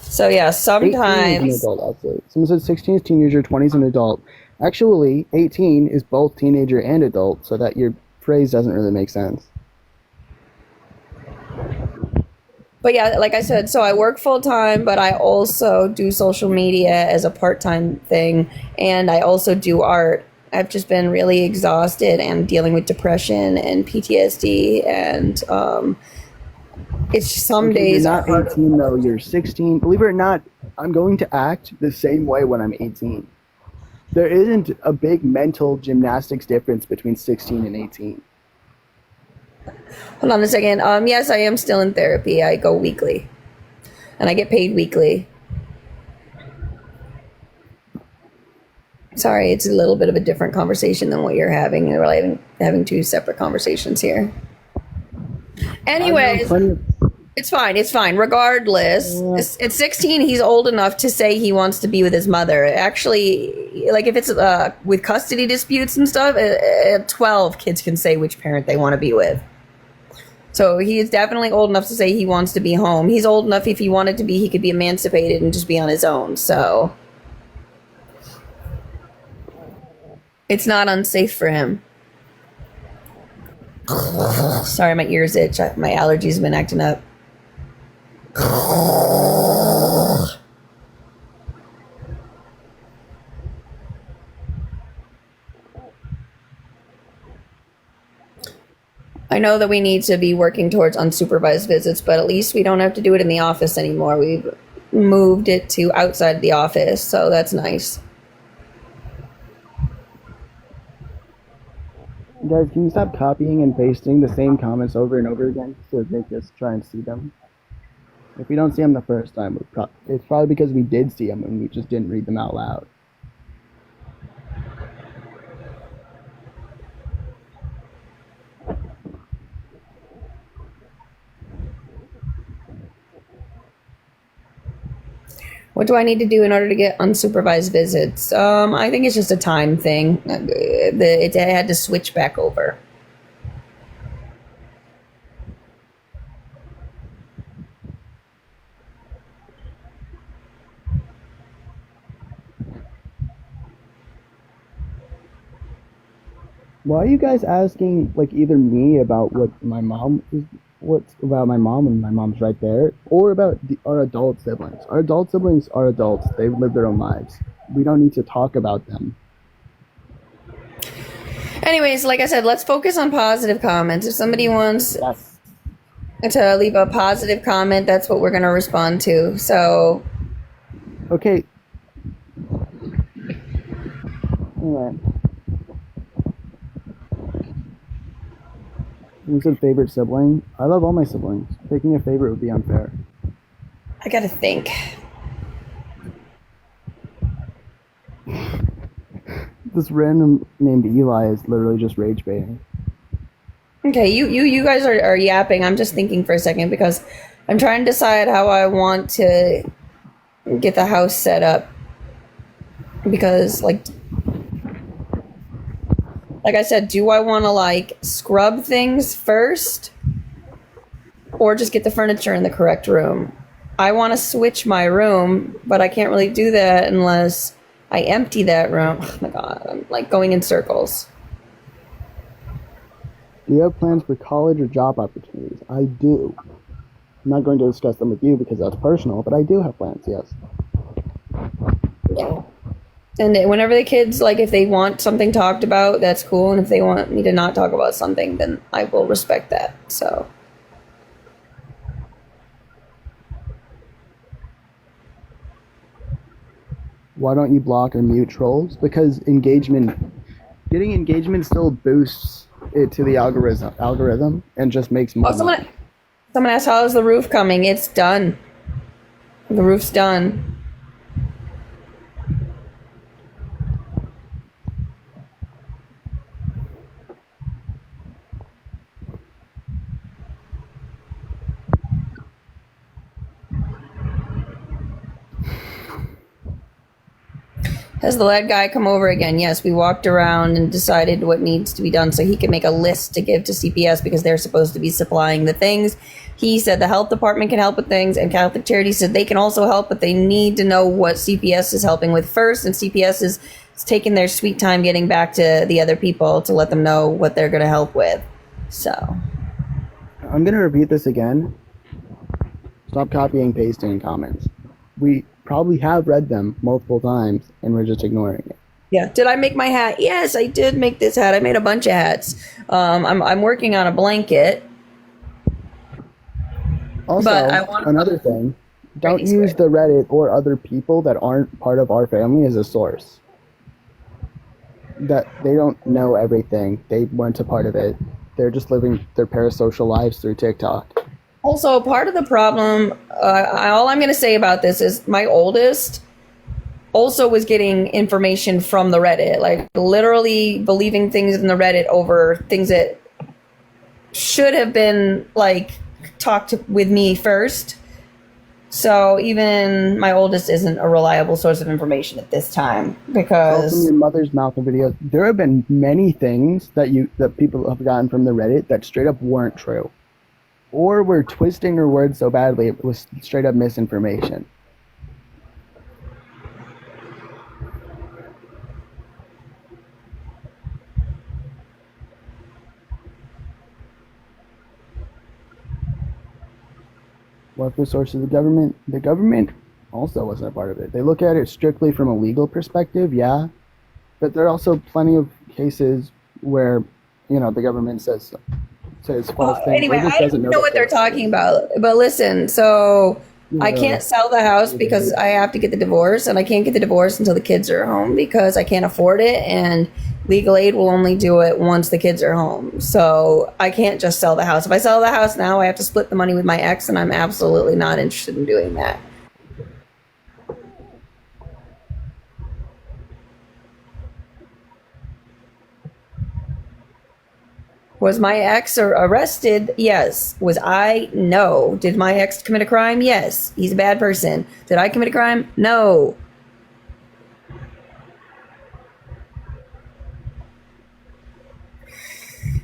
So yeah, 18 is sometimes. an adult, actually. Someone said 16 is teenager, 20 is an adult. Actually, 18 is both teenager and adult, so that your phrase doesn't really make sense. But yeah, like I said, so I work full time, but I also do social media as a part-time thing, and I also do art. I've just been really exhausted and dealing with depression and PTSD, and it's just some Okay, days you're are not hard. 18 though, you're 16. Believe it or not, I'm going to act the same way when I'm 18. There isn't a big mental gymnastics difference between 16 and 18. Hold on a second. Yes, I am still in therapy. I go weekly, and I get paid weekly. Sorry, it's a little bit of a different conversation than what you're having. We're having two separate conversations here. Anyways, it's fine. It's fine. Regardless, at 16, he's old enough to say he wants to be with his mother. Actually, like if it's with custody disputes and stuff, at 12, kids can say which parent they want to be with. So he is definitely old enough to say he wants to be home. He's old enough if he wanted to be, he could be emancipated and just be on his own. So it's not unsafe for him. Sorry, my ears itch. My allergies have been acting up. I know that we need to be working towards unsupervised visits, but at least we don't have to do it in the office anymore. We've moved it to outside the office, so that's nice. Guys, can you stop copying and pasting the same comments over and over again so they just try and see them? If we don't see them the first time, it's probably because we did see them and we just didn't read them out loud. What do I need to do in order to get unsupervised visits? I think it's just a time thing. It had to switch back over. Why are you guys asking, like, either me about what's about my mom and my mom's right there, or about our adult siblings? Our adult siblings are adults. They've lived their own lives. We don't need to talk about them. Anyways, like I said, let's focus on positive comments. If somebody wants Yes. to leave a positive comment, that's what we're going to respond to. So, Okay. Alright. You said favorite sibling? I love all my siblings. Picking a favorite would be unfair. I got to think. This random named Eli is literally just rage baiting. Okay, you guys are yapping. I'm just thinking for a second because I'm trying to decide how I want to get the house set up. Because, like I said, do I want to, like, scrub things first? Or just get the furniture in the correct room? I want to switch my room, but I can't really do that unless I empty that room. Oh my god, I'm, like, going in circles. Do you have plans for college or job opportunities? I do. I'm not going to discuss them with you because that's personal, but I do have plans, yes. Yeah. And whenever the kids, like, if they want something talked about, that's cool. And if they want me to not talk about something, then I will respect that. So. Why don't you block or mute trolls? Because getting engagement still boosts it to the algorithm and just makes more Oh, money. Someone asked, how's the roof coming? It's done. The roof's done. Has the lead guy come over again? Yes, we walked around and decided what needs to be done so he can make a list to give to CPS because they're supposed to be supplying the things. He said the health department can help with things, and Catholic Charities said they can also help, but they need to know what CPS is helping with first, and CPS is taking their sweet time getting back to the other people to let them know what they're going to help with. So I'm going to repeat this again. Stop copying, pasting in comments. We probably have read them multiple times and we're just ignoring it. yeah, did I make my hat? Yes, I did make this hat. I made a bunch of hats. I'm working on a blanket. Also, But I want another thing, don't Ready, use square. the Reddit or other people that aren't part of our family as a source. That they don't know everything. They weren't a part of it. They're just living their parasocial lives through TikTok. Also, part of the problem, all I'm going to say about this is my oldest also was getting information from the Reddit, like literally believing things in the Reddit over things that should have been like talked with me first. So even my oldest isn't a reliable source of information at this time From because your mother's mouth in videos, there have been many things that people have gotten from the Reddit that straight up weren't true. Or were twisting her words so badly it was straight up misinformation. What the source of the government? The government also wasn't a part of it. They look at it strictly from a legal perspective, yeah, but there are also plenty of cases where, the government says false things. anyway, Or just I doesn't don't know the what they're source. talking about. But listen, so I Yeah. can't sell the house because I have to get the divorce, and I can't get the divorce until the kids are home because I can't afford it, and legal aid will only do it once the kids are home. So I can't just sell the house. If I sell the house now, I have to split the money with my ex, and I'm absolutely not interested in doing that. Was my ex arrested? Yes. Was I? No. Did my ex commit a crime? Yes. He's a bad person. Did I commit a crime? No.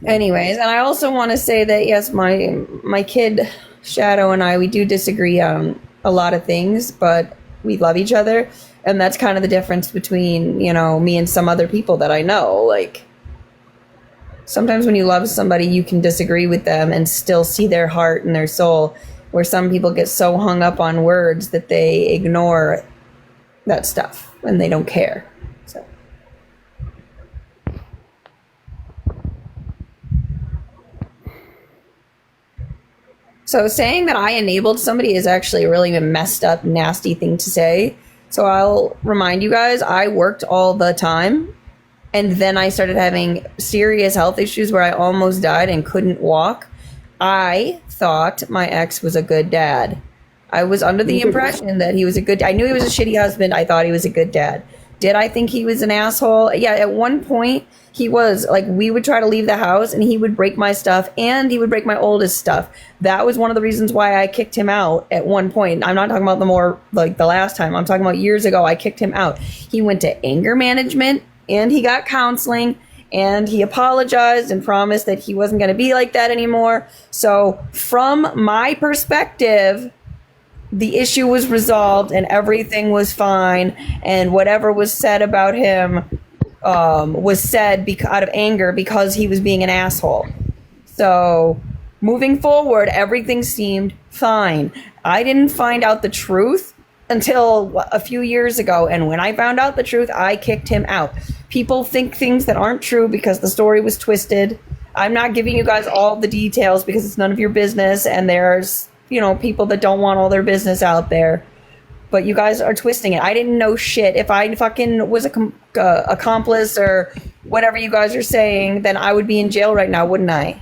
Anyways, and I also want to say that yes, my kid Shadow and I, we do disagree on a lot of things, but we love each other, and that's kind of the difference between me and some other people that I know. Like sometimes when you love somebody, you can disagree with them and still see their heart and their soul. Where some people get so hung up on words that they ignore that stuff and they don't care. So. So saying that I enabled somebody is actually a really messed up, nasty thing to say. So I'll remind you guys, I worked all the time. And then I started having serious health issues where I almost died and couldn't walk. I thought my ex was a good dad. I was under the impression that he was a good. I knew he was a shitty husband. I thought he was a good dad. Did I think he was an asshole? Yeah, at one point he was. Like, we would try to leave the house and he would break my stuff and he would break my oldest stuff. That was one of the reasons why I kicked him out at one point. I'm not talking about the more like the last time. I'm talking about years ago. I kicked him out. He went to anger management and he got counseling and he apologized and promised that he wasn't going to be like that anymore. So from my perspective, the issue was resolved and everything was fine, and whatever was said about him was said out of anger because he was being an asshole. So moving forward, everything seemed fine. I didn't find out the truth until a few years ago, and when I found out the truth, I kicked him out. People think things that aren't true because the story was twisted. I'm not giving you guys all the details because it's none of your business, and there's people that don't want all their business out there, but you guys are twisting it. I didn't know shit. If I fucking was a accomplice or whatever you guys are saying, then I would be in jail right now, wouldn't I?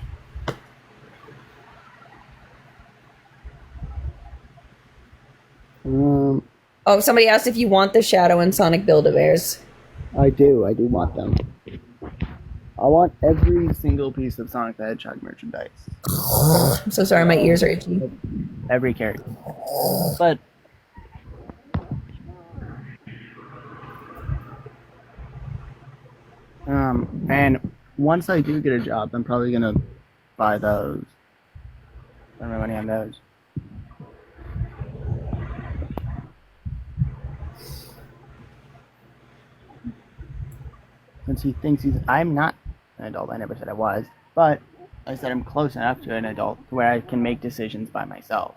Oh, somebody asked if you want the Shadow and Sonic Build-A-Bears. I do want them. I want every single piece of Sonic the Hedgehog merchandise. I'm so sorry, my ears are itchy. Every character. But and once I do get a job, I'm probably gonna buy those. Spend my money on those. Since he thinks I'm not an adult. I never said I was, but I said I'm close enough to an adult where I can make decisions by myself.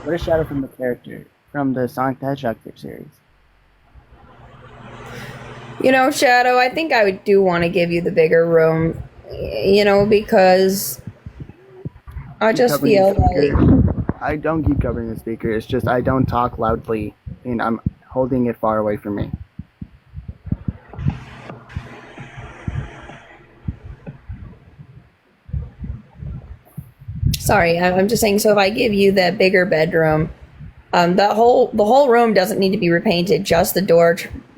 What a shadow from the character from the Sonic the Hedgehog series. You know, Shadow, I think I do want to give you the bigger room, you know, because I just feel like... I don't keep covering the speaker. It's just I don't talk loudly, and I'm holding it far away from me. Sorry, I'm just saying, so if I give you that bigger bedroom, the whole room doesn't need to be repainted, just the door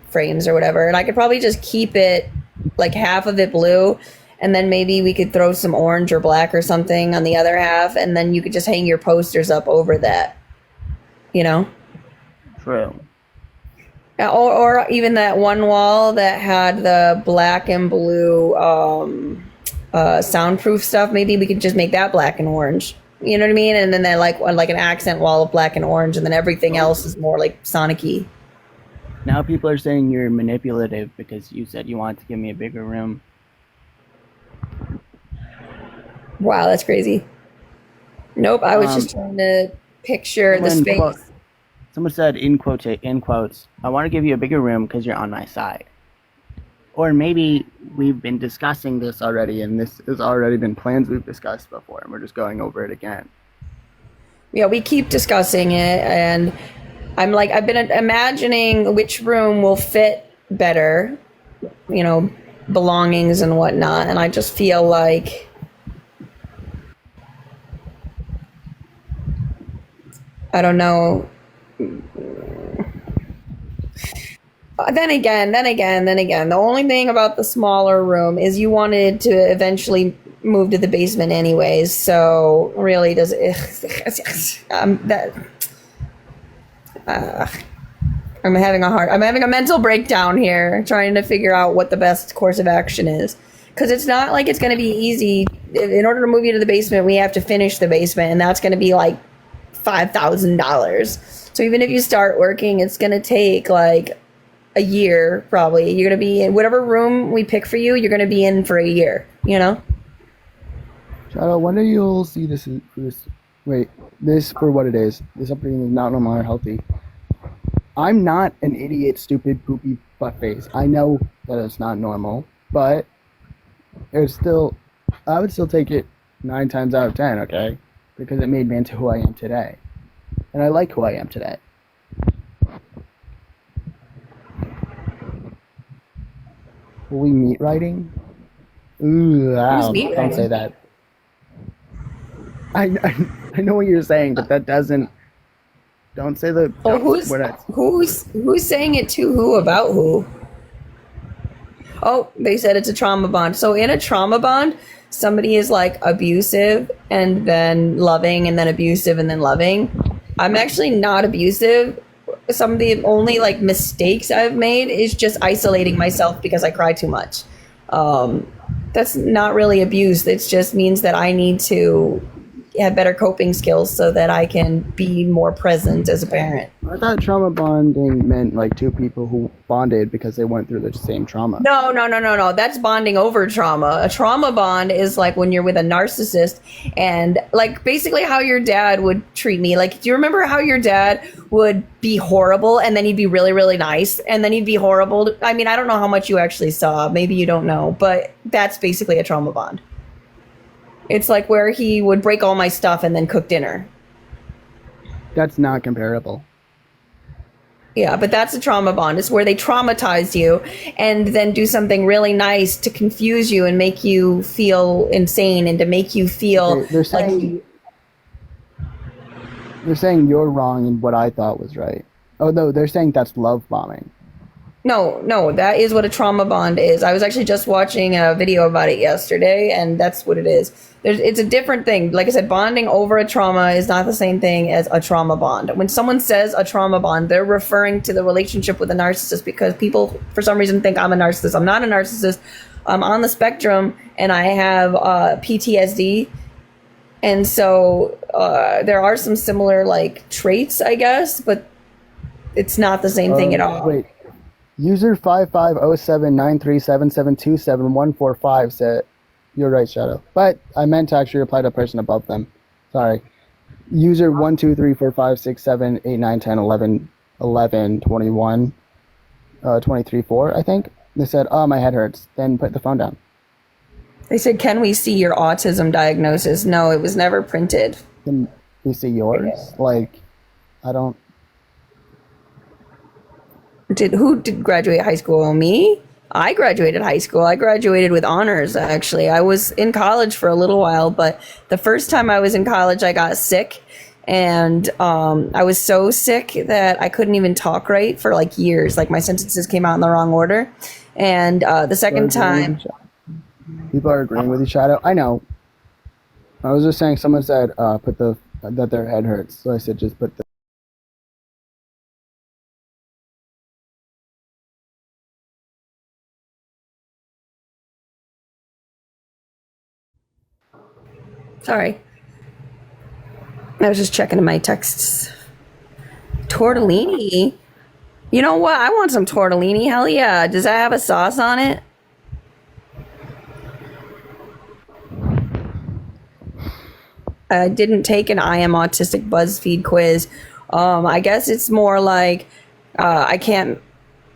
frames or whatever. And I could probably just keep it, like, half of it blue, and then maybe we could throw some orange or black or something on the other half, and then you could just hang your posters up over that, you know? True. Or even that one wall that had the black and blue soundproof stuff. Maybe we could just make that black and orange. You know what I mean? And then that like an accent wall of black and orange, and then everything else is more like Sonic-y. Now people are saying you're manipulative because you said you wanted to give me a bigger room. Wow, that's crazy. Nope, I was just trying to picture the space. Someone said in quotes, I want to give you a bigger room because you're on my side. Or maybe we've been discussing this already, and this has already been plans we've discussed before, and we're just going over it again. Yeah, we keep discussing it, and I've been imagining which room will fit better, you know, belongings and whatnot, and I just feel like I don't know. Then again, the only thing about the smaller room is you wanted to eventually move to the basement anyways, so really does it... I'm having a mental breakdown here, trying to figure out what the best course of action is. Because it's not like it's going to be easy. In order to move you to the basement, we have to finish the basement, and that's going to be like $5,000. So even if you start working, it's going to take like a year, probably. You're going to be in whatever room we pick for you, you're going to be in for a year, you know? Shadow, when do you'll see this for what it is? This something is not normal or healthy. I'm not an idiot, stupid, poopy butt face. I know that it's not normal, but I would still take it 9 times out of 10, okay? Because it made me into who I am today. And I like who I am today. Will we meet writing? Ooh, wow. Don't say that. I know what you're saying, but that doesn't... Don't say the... Oh, who's saying it to who about who? Oh, they said it's a trauma bond. So in a trauma bond, somebody is like abusive and then loving and then abusive and then loving. I'm actually not abusive. Some of the only like mistakes I've made is just isolating myself because I cry too much. That's not really abuse. It just means that I need to have better coping skills so that I can be more present as a parent. I thought trauma bonding meant like two people who bonded because they went through the same trauma. No. That's bonding over trauma. A trauma bond is like when you're with a narcissist and like basically how your dad would treat me. Like, do you remember how your dad would be horrible and then he'd be really, really nice and then he'd be horrible? I mean, I don't know how much you actually saw. Maybe you don't know, but that's basically a trauma bond. It's like where he would break all my stuff and then cook dinner. That's not comparable. Yeah, but that's a trauma bond. It's where they traumatize you and then do something really nice to confuse you and make you feel insane and to make you feel they're saying, They're saying you're wrong in what I thought was right. Oh no, they're saying that's love bombing. No, no, that is what a trauma bond is. I was actually just watching a video about it yesterday, and that's what it is. It's a different thing. Like I said, bonding over a trauma is not the same thing as a trauma bond. When someone says a trauma bond, they're referring to the relationship with a narcissist because people, for some reason, think I'm a narcissist. I'm not a narcissist. I'm on the spectrum, and I have PTSD. And so there are some similar like traits, I guess, but it's not the same thing at all. Wait, user 55079377271145 said, "You're right, Shadow." But I meant to actually reply to a person above them. Sorry. User 12345678910111121 234, I think. They said, "Oh, my head hurts." Then put the phone down. They said, "Can we see your autism diagnosis?" No, it was never printed. Can we see yours? Like, I don't. Who did graduate high school? Me? I graduated high school. I graduated with honors, actually. I was in college for a little while, but the first time I was in college, I got sick. And I was so sick that I couldn't even talk right for like years. Like my sentences came out in the wrong order. And the second time... People are agreeing with you, Shadow. I know. I was just saying, someone said that their head hurts. So I said just put the... Sorry. I was just checking my texts. Tortellini? You know what? I want some tortellini. Hell yeah. Does that have a sauce on it? I didn't take an I Am Autistic BuzzFeed quiz. I guess it's more like I can't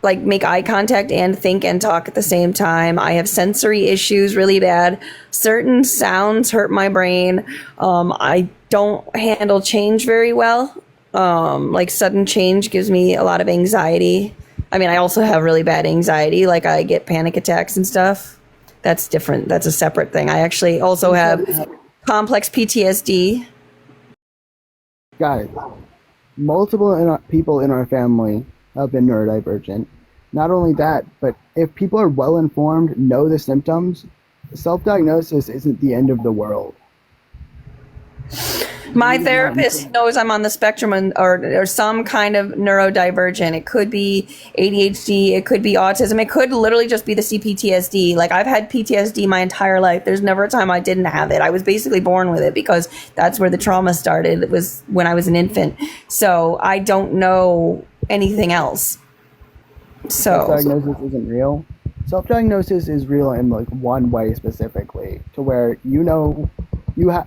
like make eye contact and think and talk at the same time. I have sensory issues really bad. Certain sounds hurt my brain. I don't handle change very well. Like sudden change gives me a lot of anxiety. I mean, I also have really bad anxiety. Like I get panic attacks and stuff. That's different. That's a separate thing. I actually also have complex PTSD. Got it. Multiple people in our family have been neurodivergent. Not only that, but if people are well informed, know the symptoms, self-diagnosis isn't the end of the world. My therapist knows I'm on the spectrum or some kind of neurodivergent. It could be ADHD, it could be autism, it could literally just be the CPTSD. Like I've had PTSD my entire life. There's never a time I didn't have it. I was basically born with it because that's where the trauma started. It was when I was an infant. So I don't know anything else. So Self-diagnosis isn't real. Self-diagnosis is real in like one way specifically, to where you know you have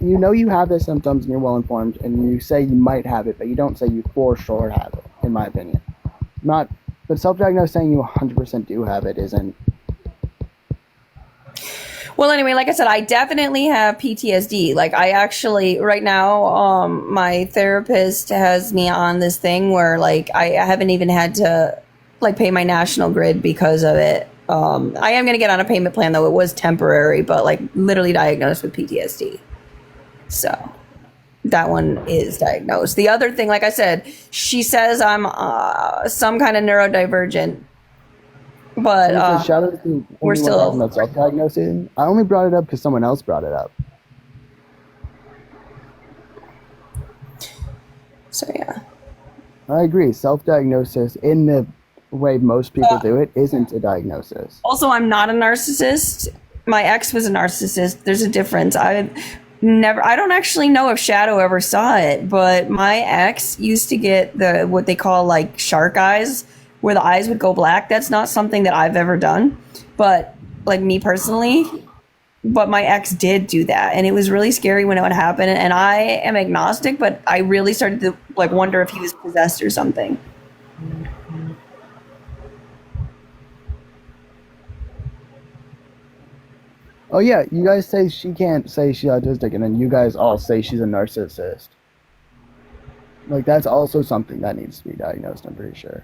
the symptoms and you're well informed, and you say you might have it, but you don't say you for sure have it. In my opinion, not. But self-diagnosed saying you 100% do have it isn't. Well, anyway, like I said, I definitely have PTSD. Like I actually, right now, my therapist has me on this thing where like I haven't even had to like pay my National Grid because of it. I am going to get on a payment plan though. It was temporary, but like literally diagnosed with PTSD. So that one is diagnosed. The other thing, like I said, she says I'm some kind of neurodivergent, but we're still self-diagnosing. I only brought it up because someone else brought it up. So yeah, I agree. Self-diagnosis in the way most people do it isn't a diagnosis. Also, I'm not a narcissist. My ex was a narcissist. There's a difference. I don't actually know if Shadow ever saw it, but my ex used to get what they call like shark eyes, where the eyes would go black. That's not something that I've ever done, but like me personally, but my ex did do that, and it was really scary when it would happen. And I am agnostic, but I really started to like wonder if he was possessed or something. Oh yeah, you guys say she can't say she's autistic, and then you guys all say she's a narcissist. Like that's also something that needs to be diagnosed, I'm pretty sure.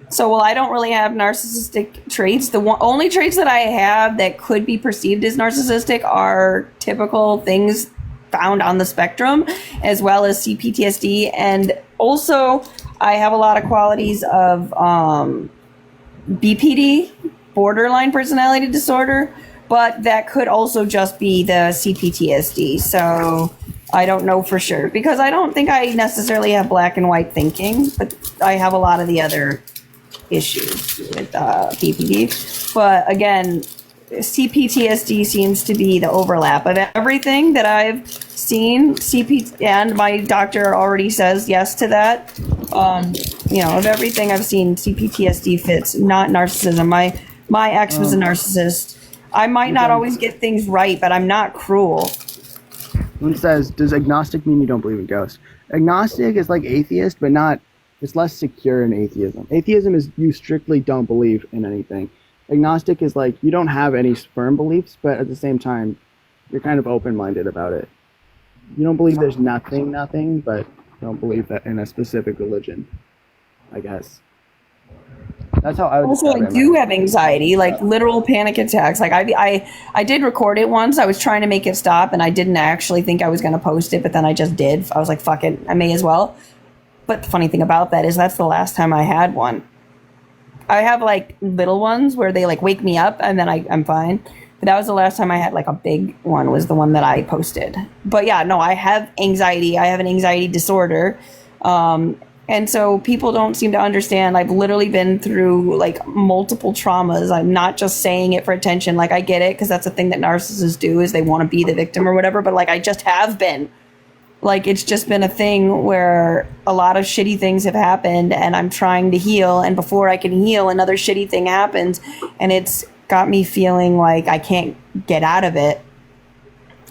So, well, I don't really have narcissistic traits. The only traits that I have that could be perceived as narcissistic are typical things found on the spectrum, as well as CPTSD. And also, I have a lot of qualities of BPD, borderline personality disorder, but that could also just be the CPTSD. So I don't know for sure, because I don't think I necessarily have black and white thinking, but I have a lot of the other issues with BPD. But again, CPTSD seems to be the overlap of everything that I've seen. And my doctor already says yes to that. Of everything I've seen, CPTSD fits, not narcissism. My ex was a narcissist. I might not always get things right, but I'm not cruel. One says, does agnostic mean you don't believe in ghosts? Agnostic is like atheist, but not, it's less secure in atheism. Atheism is you strictly don't believe in anything. Agnostic is like you don't have any firm beliefs, but at the same time, you're kind of open-minded about it. You don't believe there's nothing, but you don't believe that in a specific religion, I guess. That's how I would Also, describe I it. do have anxiety, like literal panic attacks. Like I did record it once. I was trying to make it stop, and I didn't actually think I was going to post it, but then I just did. I was like, fuck it, I may as well. But the funny thing about that is that's the last time I had one. I have like little ones where they like wake me up and then I'm fine. But that was the last time I had like a big one, was the one that I posted. But yeah, no, I have anxiety. I have an anxiety disorder. And so people don't seem to understand. I've literally been through like multiple traumas. I'm not just saying it for attention. Like I get it, because that's a thing that narcissists do, is they want to be the victim or whatever. But like I just have been. Like it's just been a thing where a lot of shitty things have happened and I'm trying to heal. And before I can heal, another shitty thing happens. And it's got me feeling like I can't get out of it.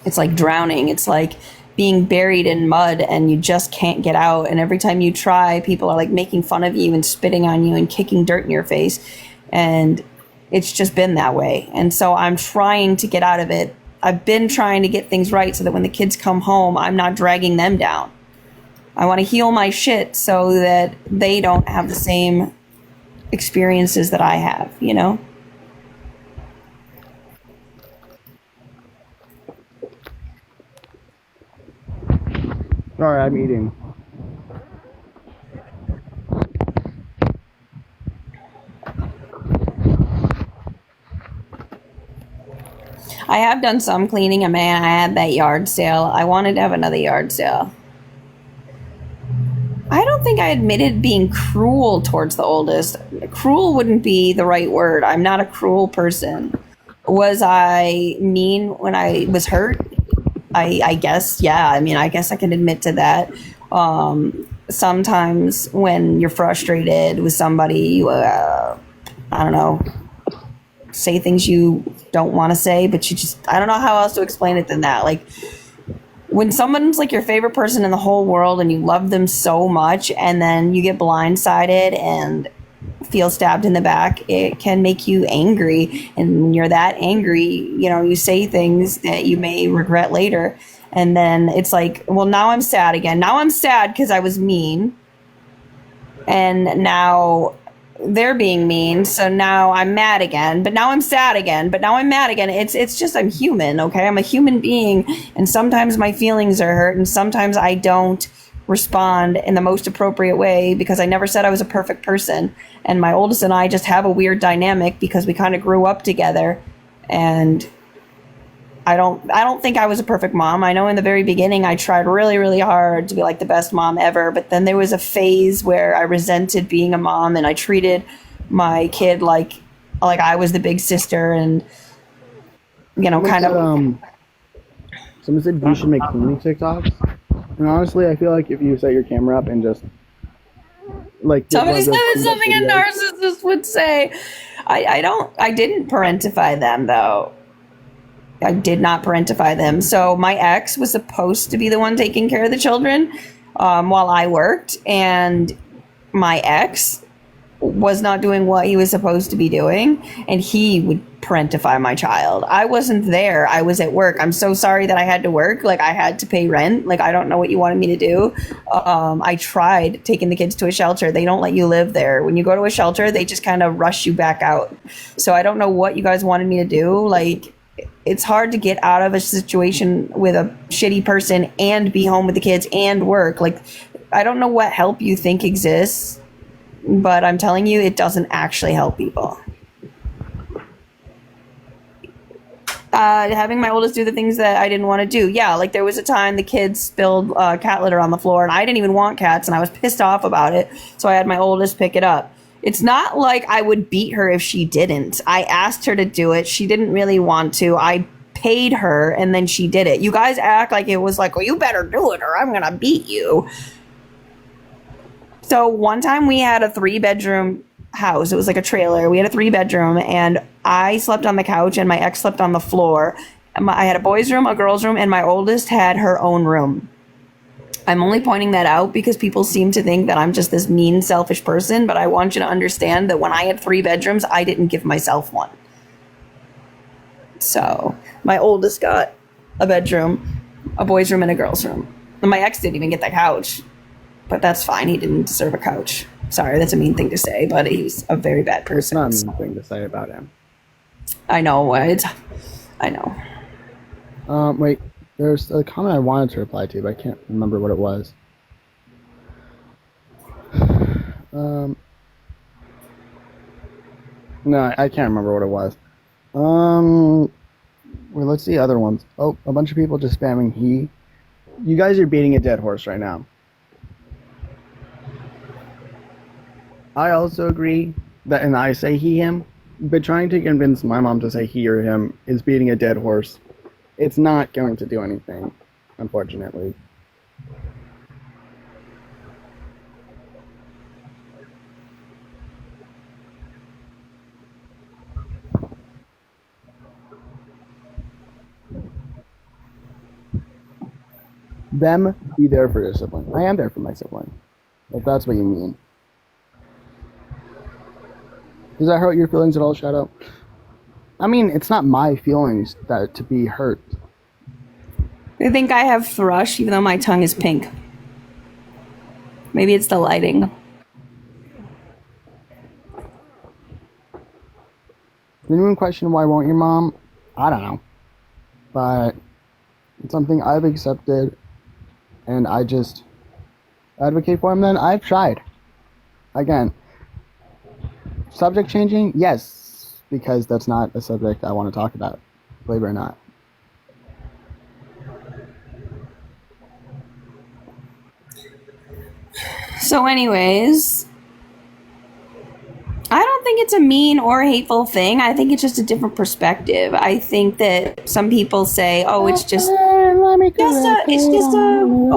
It's like drowning. It's like being buried in mud and you just can't get out. And every time you try, people are like making fun of you and spitting on you and kicking dirt in your face. And it's just been that way. And so I'm trying to get out of it. I've been trying to get things right so that when the kids come home, I'm not dragging them down. I want to heal my shit so that they don't have the same experiences that I have, you know? Sorry, I'm eating. I have done some cleaning. I mean, I had that yard sale. I wanted to have another yard sale. I don't think I admitted being cruel towards the oldest. Cruel wouldn't be the right word. I'm not a cruel person. Was I mean when I was hurt? I guess, yeah. I mean, I guess I can admit to that. Sometimes when you're frustrated with somebody, you, I don't know, say things you don't want to say, but you just, I don't know how else to explain it than that. Like when someone's like your favorite person in the whole world and you love them so much and then you get blindsided and feel stabbed in the back, it can make you angry. And when you're that angry, you know, you say things that you may regret later. And then it's like, well, now I'm sad again. Now I'm sad because I was mean. And now they're being mean, so now I'm mad again, but now I'm sad again, but now I'm mad again. It's just, I'm human, okay? I'm a human being, and sometimes my feelings are hurt, and sometimes I don't respond in the most appropriate way because I never said I was a perfect person. And my oldest and I just have a weird dynamic because we kind of grew up together, and I don't think I was a perfect mom. I know in the very beginning I tried really, really hard to be like the best mom ever, but then there was a phase where I resented being a mom and I treated my kid like I was the big sister, and you know, kind of Someone said you should make cleaning TikToks. And honestly, I feel like if you set your camera up and just like somebody said it's something a narcissist would say. I didn't parentify them though. I did not parentify them. So my ex was supposed to be the one taking care of the children while I worked, and my ex was not doing what he was supposed to be doing, and he would parentify my child. I wasn't there. I was at work. I'm so sorry that I had to work. Like I had to pay rent. Like I don't know what you wanted me to do. I tried taking the kids to a shelter. They don't let you live there. When you go to a shelter, they just kind of rush you back out. So I don't know what you guys wanted me to do. Like it's hard to get out of a situation with a shitty person and be home with the kids and work. Like, I don't know what help you think exists, but I'm telling you, it doesn't actually help people. Having my oldest do the things that I didn't want to do. Yeah, like there was a time the kids spilled cat litter on the floor, and I didn't even want cats, and I was pissed off about it, so I had my oldest pick it up. It's not like I would beat her if she didn't. I asked her to do it. She didn't really want to. I paid her, and then she did it. You guys act like it was like, well, you better do it or I'm going to beat you. So one time we had a 3-bedroom house. It was like a trailer. We had a 3-bedroom, and I slept on the couch and my ex slept on the floor. I had a boys' room, a girls' room, and my oldest had her own room. I'm only pointing that out because people seem to think that I'm just this mean, selfish person, but I want you to understand that when I had 3 bedrooms, I didn't give myself one. So my oldest got a bedroom, a boys' room, and a girls' room. And my ex didn't even get the couch, but that's fine. He didn't deserve a couch. Sorry, that's a mean thing to say, but he's a very bad person. Not a mean thing to say about him. I know. I know. Wait. There's a comment I wanted to reply to, but I can't remember what it was. No, I can't remember what it was. Well, let's see other ones. Oh, a bunch of people just spamming he. You guys are beating a dead horse right now. I also agree that, and I say he, him, but trying to convince my mom to say he or him is beating a dead horse. It's not going to do anything, unfortunately. Them, be there for your sibling. I am there for my sibling, if that's what you mean. Does that hurt your feelings at all, Shadow? I mean, it's not my feelings that to be hurt. I think I have thrush, even though my tongue is pink. Maybe it's the lighting. Genuine question, why won't your mom? I don't know. But it's something I've accepted, and I just advocate for him. Then I've tried. Again, subject changing? Yes. Because that's not a subject I want to talk about, believe it or not. So anyways, I don't think it's a mean or hateful thing. I think it's just a different perspective. I think that some people say, oh, it's just a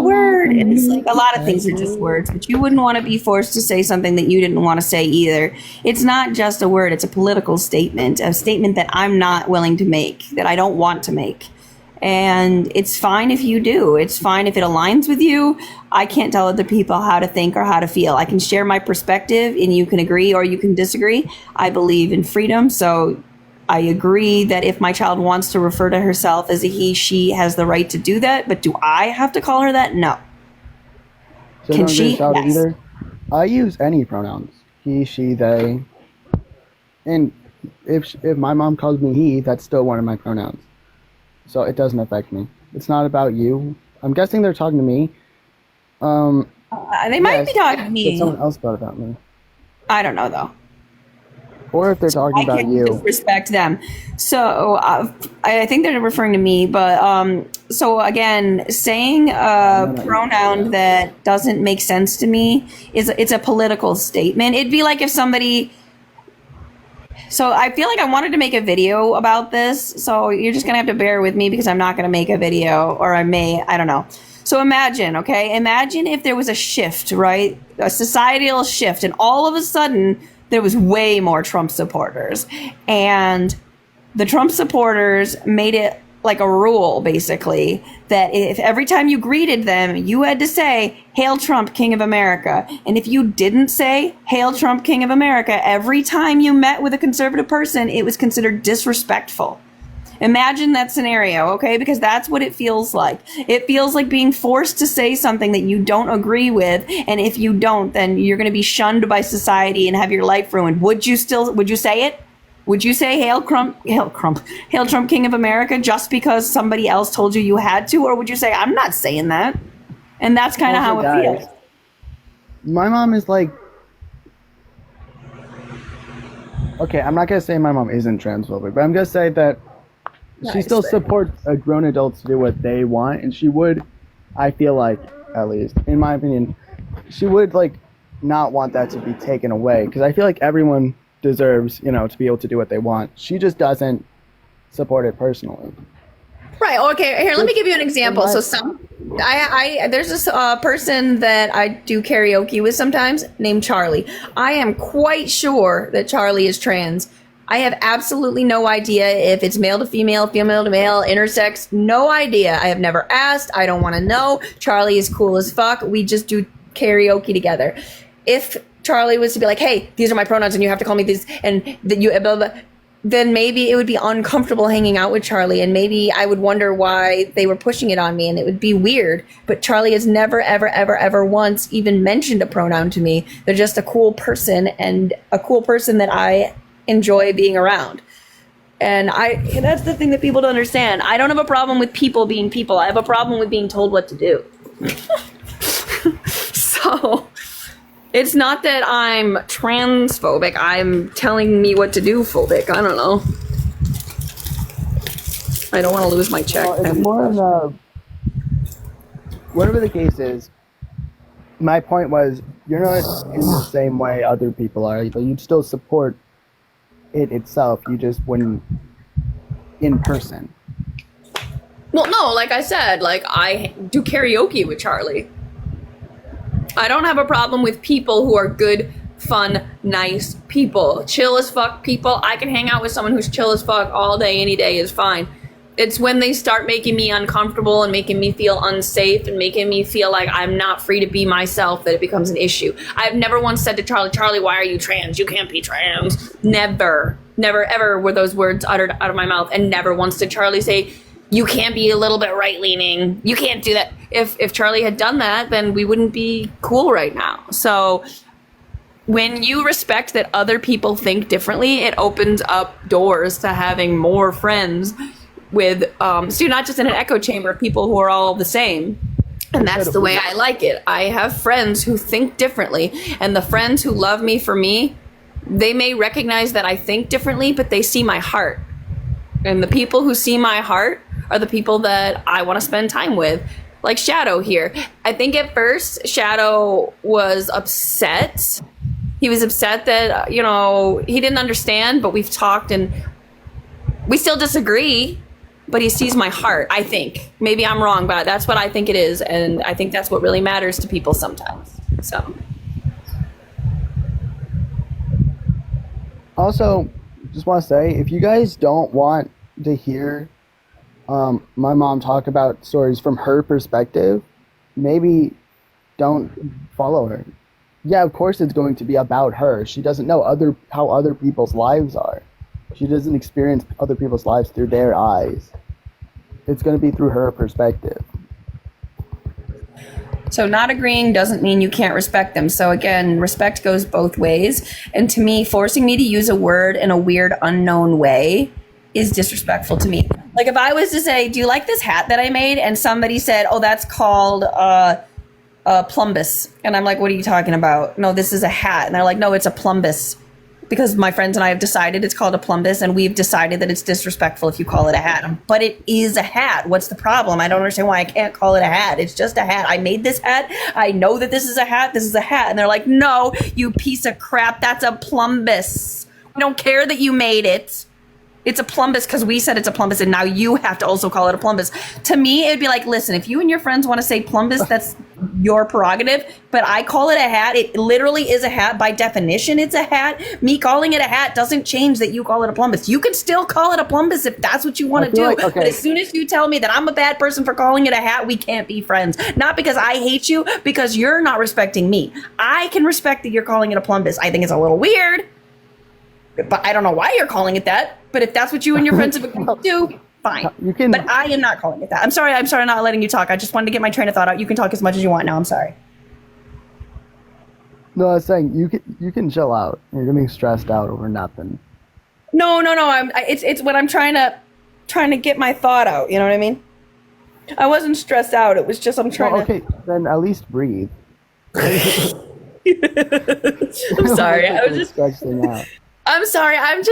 word. And it's like a lot of things are just words, but you wouldn't want to be forced to say something that you didn't want to say either. It's not just a word. It's a political statement, a statement that I'm not willing to make, that I don't want to make. And it's fine if you do. It's fine if it aligns with you. I can't tell other people how to think or how to feel. I can share my perspective and you can agree or you can disagree. I believe in freedom. So I agree that if my child wants to refer to herself as a he, she has the right to do that. But do I have to call her that? No. So can she? Yes. Either. I use any pronouns. He, she, they. And if my mom calls me he, that's still one of my pronouns. So it doesn't affect me. It's not about you. I'm guessing they're talking to me. They might be talking to me. But someone else thought about me. I don't know, though. Or if they're talking about you. I can't disrespect them. So I think they're referring to me. But so again, saying a pronoun that doesn't make sense to me it's a political statement. It'd be like if somebody... So I feel like I wanted to make a video about this. So you're just going to have to bear with me because I'm not going to make a video, or I don't know. So imagine if there was a shift, right? A societal shift, and all of a sudden there was way more Trump supporters. And the Trump supporters made it like a rule, basically, that if every time you greeted them, you had to say, "Hail Trump, King of America." And if you didn't say, "Hail Trump, King of America," every time you met with a conservative person, it was considered disrespectful. Imagine that scenario, okay? Because that's what it feels like. It feels like being forced to say something that you don't agree with, and if you don't, then you're going to be shunned by society and have your life ruined. Would you say it? would you say Hail Trump King of America just because somebody else told you you had to? Or would you say, I'm not saying that? And that's kind of how it feels. My mom is like, okay, I'm not going to say my mom isn't transphobic, but I'm going to say that she still supports grown adults to do what they want. And she would, I feel like, at least, in my opinion, she would like not want that to be taken away. Because I feel like everyone deserves, you know, to be able to do what they want. She just doesn't support it personally. Right. Okay. Here, let me give you an example. So there's this person that I do karaoke with sometimes named Charlie. I am quite sure that Charlie is trans. I have absolutely no idea if it's male to female, female to male, intersex. No idea. I have never asked. I don't want to know. Charlie is cool as fuck. We just do karaoke together. If Charlie was to be like, hey, these are my pronouns and you have to call me this, and that you blah, blah, then maybe it would be uncomfortable hanging out with Charlie, and maybe I would wonder why they were pushing it on me, and it would be weird. But Charlie has never, ever, ever, ever once even mentioned a pronoun to me. They're just a cool person, and a cool person that I enjoy being around. And that's the thing that people don't understand. I don't have a problem with people being people. I have a problem with being told what to do. So it's not that I'm transphobic. I'm telling me what to do phobic. I don't know. I don't want to lose my check. Well, it's more of a, whatever the case is, my point was, you're not in the same way other people are, but you'd still support it itself. You just wouldn't in person. Well, no, like I said, like I do karaoke with Charlie. I don't have a problem with people who are good, fun, nice people. Chill as fuck people. I can hang out with someone who's chill as fuck all day, any day is fine. It's when they start making me uncomfortable and making me feel unsafe and making me feel like I'm not free to be myself that it becomes an issue. I've never once said to Charlie, why are you trans? You can't be trans. Never ever were those words uttered out of my mouth. And never once did Charlie say, you can't be a little bit right-leaning. You can't do that. If Charlie had done that, then we wouldn't be cool right now. So when you respect that other people think differently, it opens up doors to having more friends with, so you're not just in an echo chamber of people who are all the same. And that's the way I like it. I have friends who think differently, and the friends who love me for me, they may recognize that I think differently, but they see my heart. And the people who see my heart are the people that I want to spend time with. Like Shadow here. I think at first Shadow was upset. He was upset that, you know, he didn't understand, but we've talked and we still disagree, but he sees my heart, I think. Maybe I'm wrong, but that's what I think it is. And I think that's what really matters to people sometimes. So. Also, just want to say, if you guys don't want to hear my mom talk about stories from her perspective, maybe don't follow her. Yeah, of course it's going to be about her. She doesn't know how other people's lives are. She doesn't experience other people's lives through their eyes. It's going to be through her perspective. So not agreeing doesn't mean you can't respect them. So again, respect goes both ways. And to me, forcing me to use a word in a weird, unknown way is disrespectful to me. Like if I was to say, do you like this hat that I made? And somebody said, oh, that's called plumbus. And I'm like, what are you talking about? No, this is a hat. And they're like, no, it's a plumbus. Because my friends and I have decided it's called a plumbus, and we've decided that it's disrespectful if you call it a hat. But it is a hat. What's the problem? I don't understand why I can't call it a hat. It's just a hat. I made this hat. I know that this is a hat. This is a hat. And they're like, no, you piece of crap. That's a plumbus. We don't care that you made it. It's a plumbus because we said it's a plumbus, and now you have to also call it a plumbus. To me, it'd be like, listen, if you and your friends want to say plumbus, that's your prerogative, but I call it a hat. It literally is a hat. By definition, it's a hat. Me calling it a hat doesn't change that you call it a plumbus. You can still call it a plumbus if that's what you want to do. Like, okay. But as soon as you tell me that I'm a bad person for calling it a hat, we can't be friends. Not because I hate you, because you're not respecting me. I can respect that you're calling it a plumbus. I think it's a little weird, but I don't know why you're calling it that. But if that's what you and your friends have agreed to do, fine. You can, but I am not calling it that. I'm sorry not letting you talk. I just wanted to get my train of thought out. You can talk as much as you want now. I'm sorry. No, I was saying you can chill out. You're getting stressed out over nothing. No. It's when I'm trying to get my thought out. You know what I mean? I wasn't stressed out. It was just I'm trying Well, okay, then at least breathe. I'm sorry. I was just. Stretch thing out. I'm sorry. I'm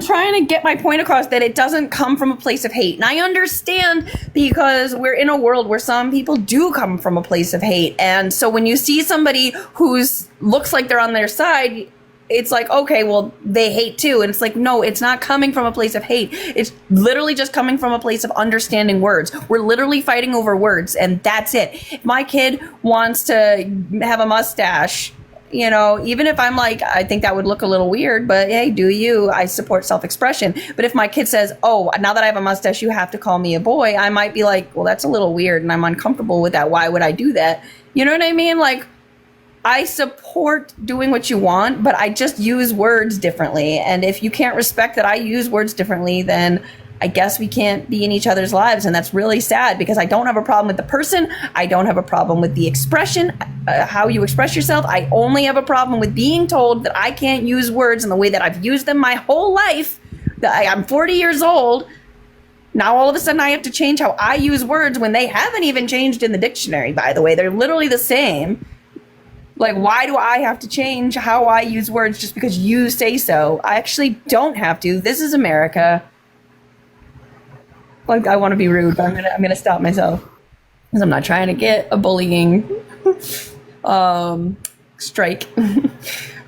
trying to get my point across that it doesn't come from a place of hate. And I understand because we're in a world where some people do come from a place of hate. And so when you see somebody who's looks like they're on their side, it's like, okay, well, they hate too. And it's like, no, it's not coming from a place of hate. It's literally just coming from a place of understanding words. We're literally fighting over words, and that's it. If my kid wants to have a mustache, you know, even if I'm like, I think that would look a little weird, but hey, do you? I support self-expression. But if my kid says, oh, now that I have a mustache, you have to call me a boy, I might be like, well, that's a little weird and I'm uncomfortable with that. Why would I do that? You know what I mean? Like, I support doing what you want, but I just use words differently. And if you can't respect that I use words differently, then I guess we can't be in each other's lives. And that's really sad because I don't have a problem with the person. I don't have a problem with the expression, how you express yourself. I only have a problem with being told that I can't use words in the way that I've used them my whole life. That I'm 40 years old. Now all of a sudden I have to change how I use words when they haven't even changed in the dictionary, by the way. They're literally the same. Like, why do I have to change how I use words just because you say so? I actually don't have to. This is America. Like, I want to be rude, but I'm gonna stop myself because I'm not trying to get a bullying strike.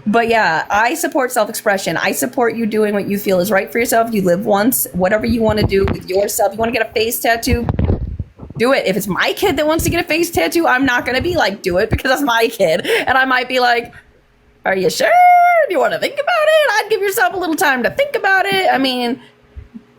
But yeah, I support self-expression. I support you doing what you feel is right for yourself. You live once. Whatever you want to do with yourself. You want to get a face tattoo? Do it. If it's my kid that wants to get a face tattoo, I'm not going to be like, do it because that's my kid. And I might be like, are you sure? Do you want to think about it? I'd give yourself a little time to think about it. I mean,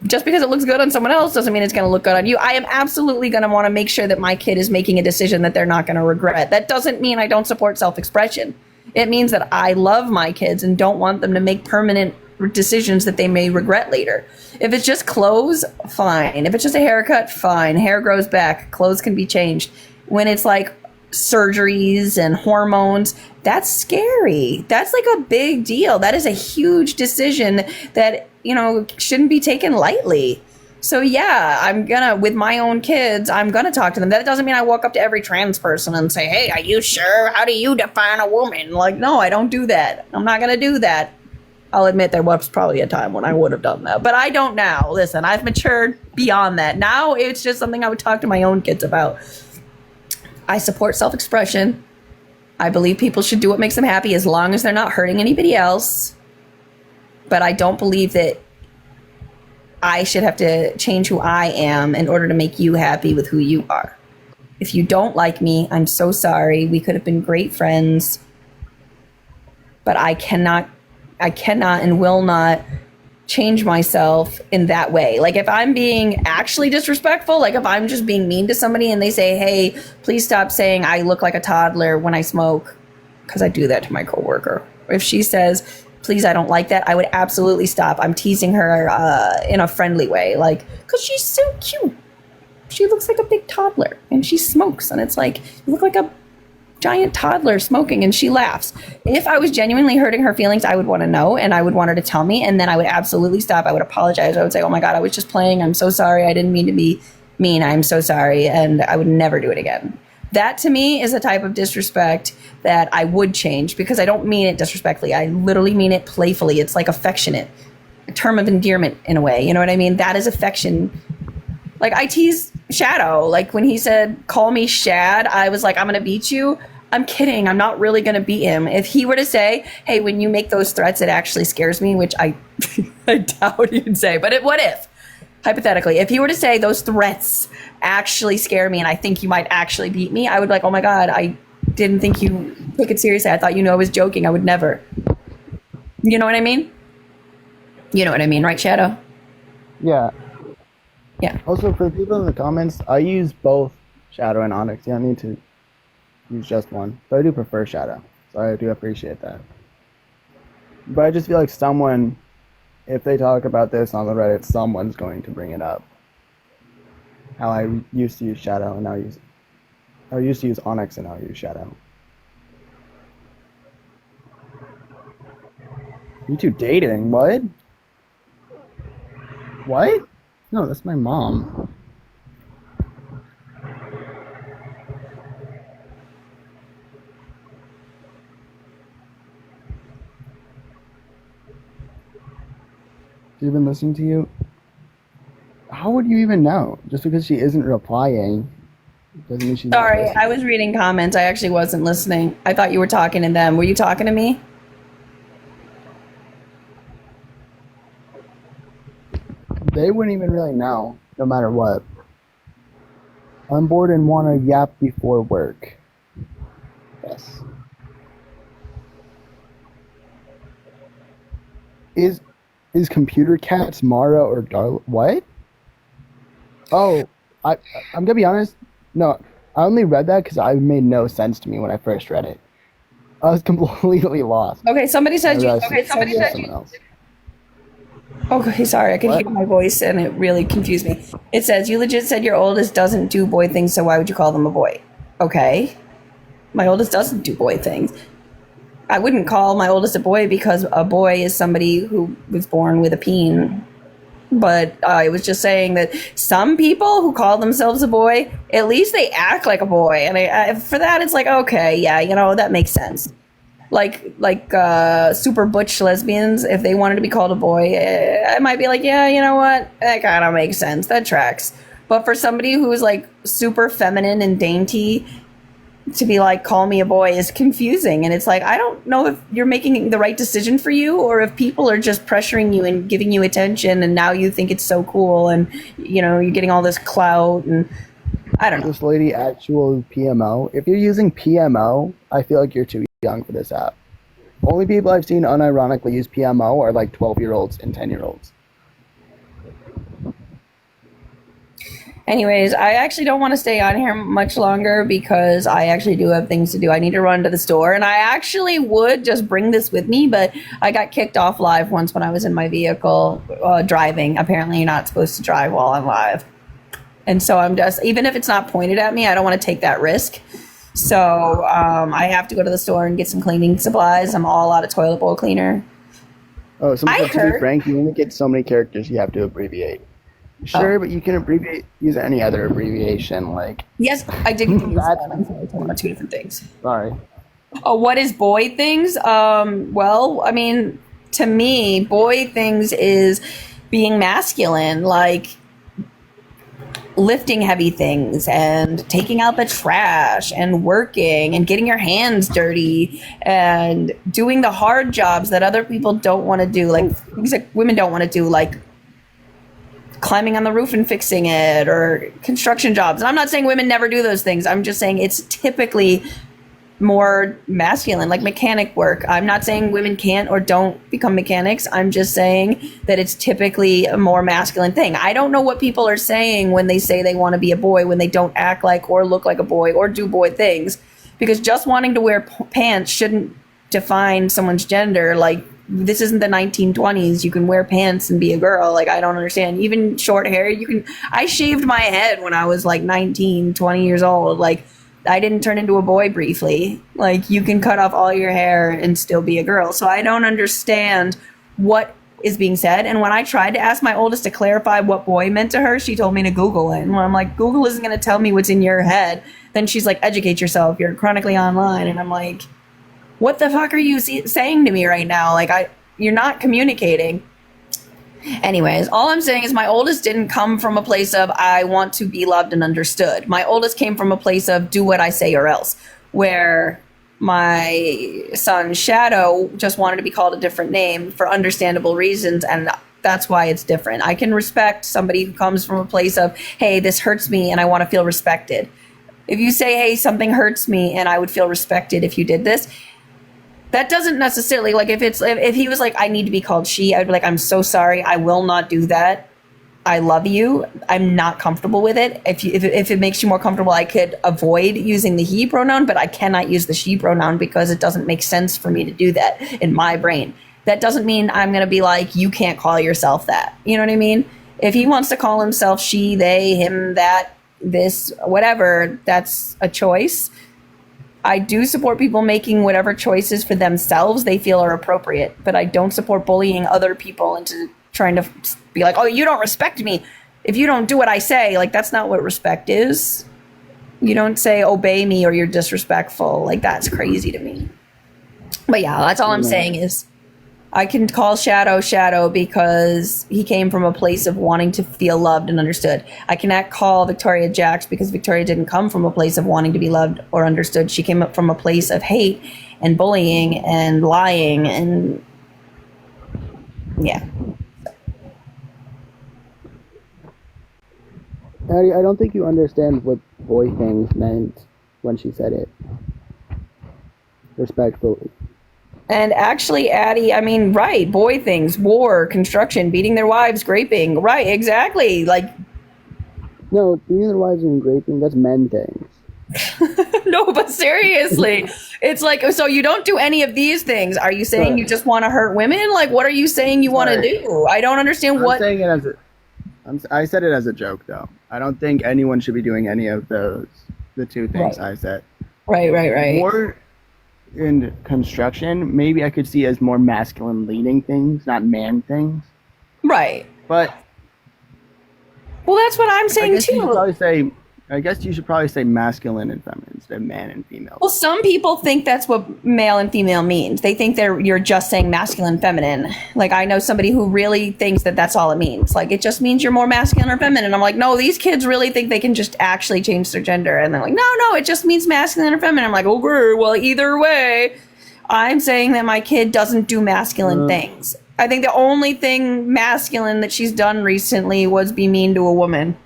just because it looks good on someone else doesn't mean it's going to look good on you. I am absolutely going to want to make sure that my kid is making a decision that they're not going to regret. That doesn't mean I don't support self-expression. It means that I love my kids and don't want them to make permanent decisions that they may regret later. If it's just clothes, fine. If it's just a haircut, fine. Hair grows back. Clothes can be changed. When it's like surgeries and hormones, that's scary. That's like a big deal. That is a huge decision that, you know, shouldn't be taken lightly. So yeah, with my own kids, I'm gonna talk to them. That doesn't mean I walk up to every trans person and say, hey, are you sure? How do you define a woman? Like, no, I don't do that. I'm not gonna do that. I'll admit there was probably a time when I would have done that, but I don't now. Listen, I've matured beyond that. Now it's just something I would talk to my own kids about. I support self-expression. I believe people should do what makes them happy as long as they're not hurting anybody else. But I don't believe that I should have to change who I am in order to make you happy with who you are. If you don't like me, I'm so sorry. We could have been great friends. But I cannot and will not change myself in that way. Like if I'm being actually disrespectful, like if I'm just being mean to somebody and they say, hey, please stop saying I look like a toddler when I smoke, because I do that to my coworker. If she says, please, I don't like that, I would absolutely stop. I'm teasing her in a friendly way, like, because she's so cute. She looks like a big toddler and she smokes. And it's like, you look like a giant toddler smoking, and she laughs. If I was genuinely hurting her feelings, I would want to know and I would want her to tell me, and then I would absolutely stop. I would apologize. I would say, oh my God, I was just playing. I'm so sorry. I didn't mean to be mean. I'm so sorry. And I would never do it again. That to me is a type of disrespect that I would change because I don't mean it disrespectfully. I literally mean it playfully. It's like affectionate, a term of endearment in a way. You know what I mean? That is affection. Like I tease Shadow. Like when he said, call me Shad, I was like, I'm going to beat you. I'm kidding. I'm not really going to beat him. If he were to say, hey, when you make those threats, it actually scares me, which I doubt he'd say. But what if, hypothetically, if he were to say those threats actually scare me and I think you might actually beat me, I would be like, oh my God, I didn't think you took it seriously. I thought you knew I was joking. I would never. You know what I mean? You know what I mean, right, Shadow? Yeah. Yeah. Also, for the people in the comments, I use both Shadow and Onyx. You don't need to use just one. But I do prefer Shadow, so I do appreciate that. But I just feel like someone, if they talk about this on the Reddit, someone's going to bring it up. How I used to use Shadow and now I used to use Onyx and now I use Shadow. You two dating? What? What? No, that's my mom. She's been listening to you. How would you even know? Just because she isn't replying doesn't mean she's not Sorry, I listening. was reading comments. I actually wasn't listening. I thought you were talking to them. Were you talking to me? They wouldn't even really know, no matter what. I'm bored and want to yap before work. Yes. Is is computer cats Mara or Darla? What? Oh, I I'm gonna be honest. No, I only read that because it made no sense to me when I first read it. I was completely lost. Okay, somebody I said you. realized Okay, somebody it was said someone you. else. Okay, sorry, I could What? hear my voice and it really confused me. It says you legit said your oldest doesn't do boy things, so why would you call them a boy? Okay, my oldest doesn't do boy things. I wouldn't call my oldest a boy because a boy is somebody who was born with a peen. But I was just saying that some people who call themselves a boy, at least they act like a boy, and for that, it's like okay, yeah, that makes sense. Like super butch lesbians, if they wanted to be called a boy, I might be like, yeah, you know what, that kind of makes sense, that tracks. But for somebody who's like super feminine and dainty, to be like call me a boy is confusing, and it's like I don't know if you're making the right decision for you or if people are just pressuring you and giving you attention and now you think it's so cool and you're getting all this clout, and I don't know. This lady actual PMO. If you're using PMO, I feel like you're too young for this app. Only people I've seen unironically use PMO are like 12-year-olds and 10-year-olds. Anyways, I actually don't want to stay on here much longer because I actually do have things to do. I need to run to the store, and I actually would just bring this with me, but I got kicked off live once when I was in my vehicle driving. Apparently, you're not supposed to drive while I'm live. And so I'm just, even if it's not pointed at me, I don't want to take that risk. So I have to go to the store and get some cleaning supplies. I'm all out of toilet bowl cleaner. Oh, someone I said, to be heard. frank, you only get so many characters you have to abbreviate. Sure, Oh, but you can use any other abbreviation, like yes, I did get to use that. that. I'm sorry, talking about two different things. Sorry. Oh, what is boy things? Well, I mean, to me, boy things is being masculine, like lifting heavy things and taking out the trash and working and getting your hands dirty and doing the hard jobs that other people don't want to do, like things that women don't want to do, like climbing on the roof and fixing it or construction jobs. And I'm not saying women never do those things. I'm just saying it's typically more masculine, like mechanic work. I'm not saying women can't or don't become mechanics. I'm just saying that it's typically a more masculine thing. I don't know what people are saying when they say they want to be a boy, when they don't act like or look like a boy or do boy things, because just wanting to wear pants shouldn't define someone's gender. Like, this isn't the 1920s. You can wear pants and be a girl. Like, I don't understand. Even short hair, you can. I shaved my head when I was like 19, 20 years old. Like, I didn't turn into a boy briefly. Like, you can cut off all your hair and still be a girl. So I don't understand what is being said. And when I tried to ask my oldest to clarify what boy meant to her, she told me to Google it. And when I'm like, Google isn't going to tell me what's in your head, then she's like, educate yourself. You're chronically online. And I'm like, what the fuck are you saying to me right now? Like, you're not communicating. Anyways, all I'm saying is my oldest didn't come from a place of I want to be loved and understood. My oldest came from a place of do what I say or else, where my son Shadow just wanted to be called a different name for understandable reasons, and that's why it's different. I can respect somebody who comes from a place of, hey, this hurts me and I want to feel respected. If you say, hey, something hurts me and I would feel respected if you did this, that doesn't necessarily, like, if he was like, I need to be called she, I'd be like, I'm so sorry, I will not do that. I love you. I'm not comfortable with it. If it makes you more comfortable, I could avoid using the he pronoun, but I cannot use the she pronoun because it doesn't make sense for me to do that in my brain. That doesn't mean I'm going to be like, you can't call yourself that. You know what I mean? If he wants to call himself she, they, him, that, this, whatever, that's a choice. I do support people making whatever choices for themselves they feel are appropriate, but I don't support bullying other people into trying to be like, oh, you don't respect me if you don't do what I say. Like, that's not what respect is. You don't say obey me or you're disrespectful. Like, that's crazy to me. But yeah, that's all I'm saying is I can call Shadow because he came from a place of wanting to feel loved and understood. I cannot call Victoria Jax because Victoria didn't come from a place of wanting to be loved or understood. She came up from a place of hate and bullying and lying and yeah. Addie, I don't think you understand what boy things meant when she said it. Respectfully. And actually, Addie, I mean, right, boy things, war, construction, beating their wives, graping. Right, exactly. Like, no, beating their wives and graping, that's men things. no, but seriously, it's like, so you don't do any of these things. Are you saying you just want to hurt women? Like, what are you saying you want to do? I don't understand what. I'm saying it as I said it as a joke, though. I don't think anyone should be doing any of those, the two things I said. Right. War in construction, maybe I could see as more masculine leaning things, not man things. Right. But. Well, that's what I'm saying, too. I guess you should probably say masculine and feminine instead of man and female. Well, some people think that's what male and female means. They think you're just saying masculine, feminine. Like, I know somebody who really thinks that that's all it means. Like, it just means you're more masculine or feminine. I'm like, no, these kids really think they can just actually change their gender. And they're like, no, it just means masculine or feminine. I'm like, okay, well, either way, I'm saying that my kid doesn't do masculine things. I think the only thing masculine that she's done recently was be mean to a woman.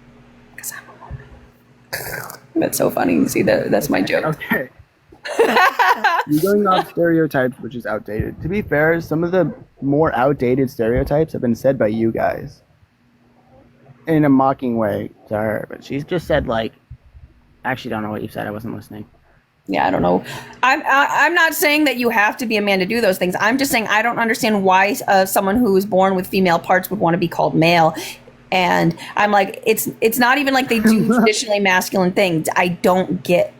That's so funny. See, that's my joke. Okay. You're going off stereotypes, which is outdated. To be fair, some of the more outdated stereotypes have been said by you guys in a mocking way to her. But she's just said, like, actually don't know what you said. I wasn't listening. Yeah, I don't know. I'm not saying that you have to be a man to do those things. I'm just saying I don't understand why someone who is born with female parts would want to be called male. And I'm like, it's not even like they do traditionally masculine things. I don't get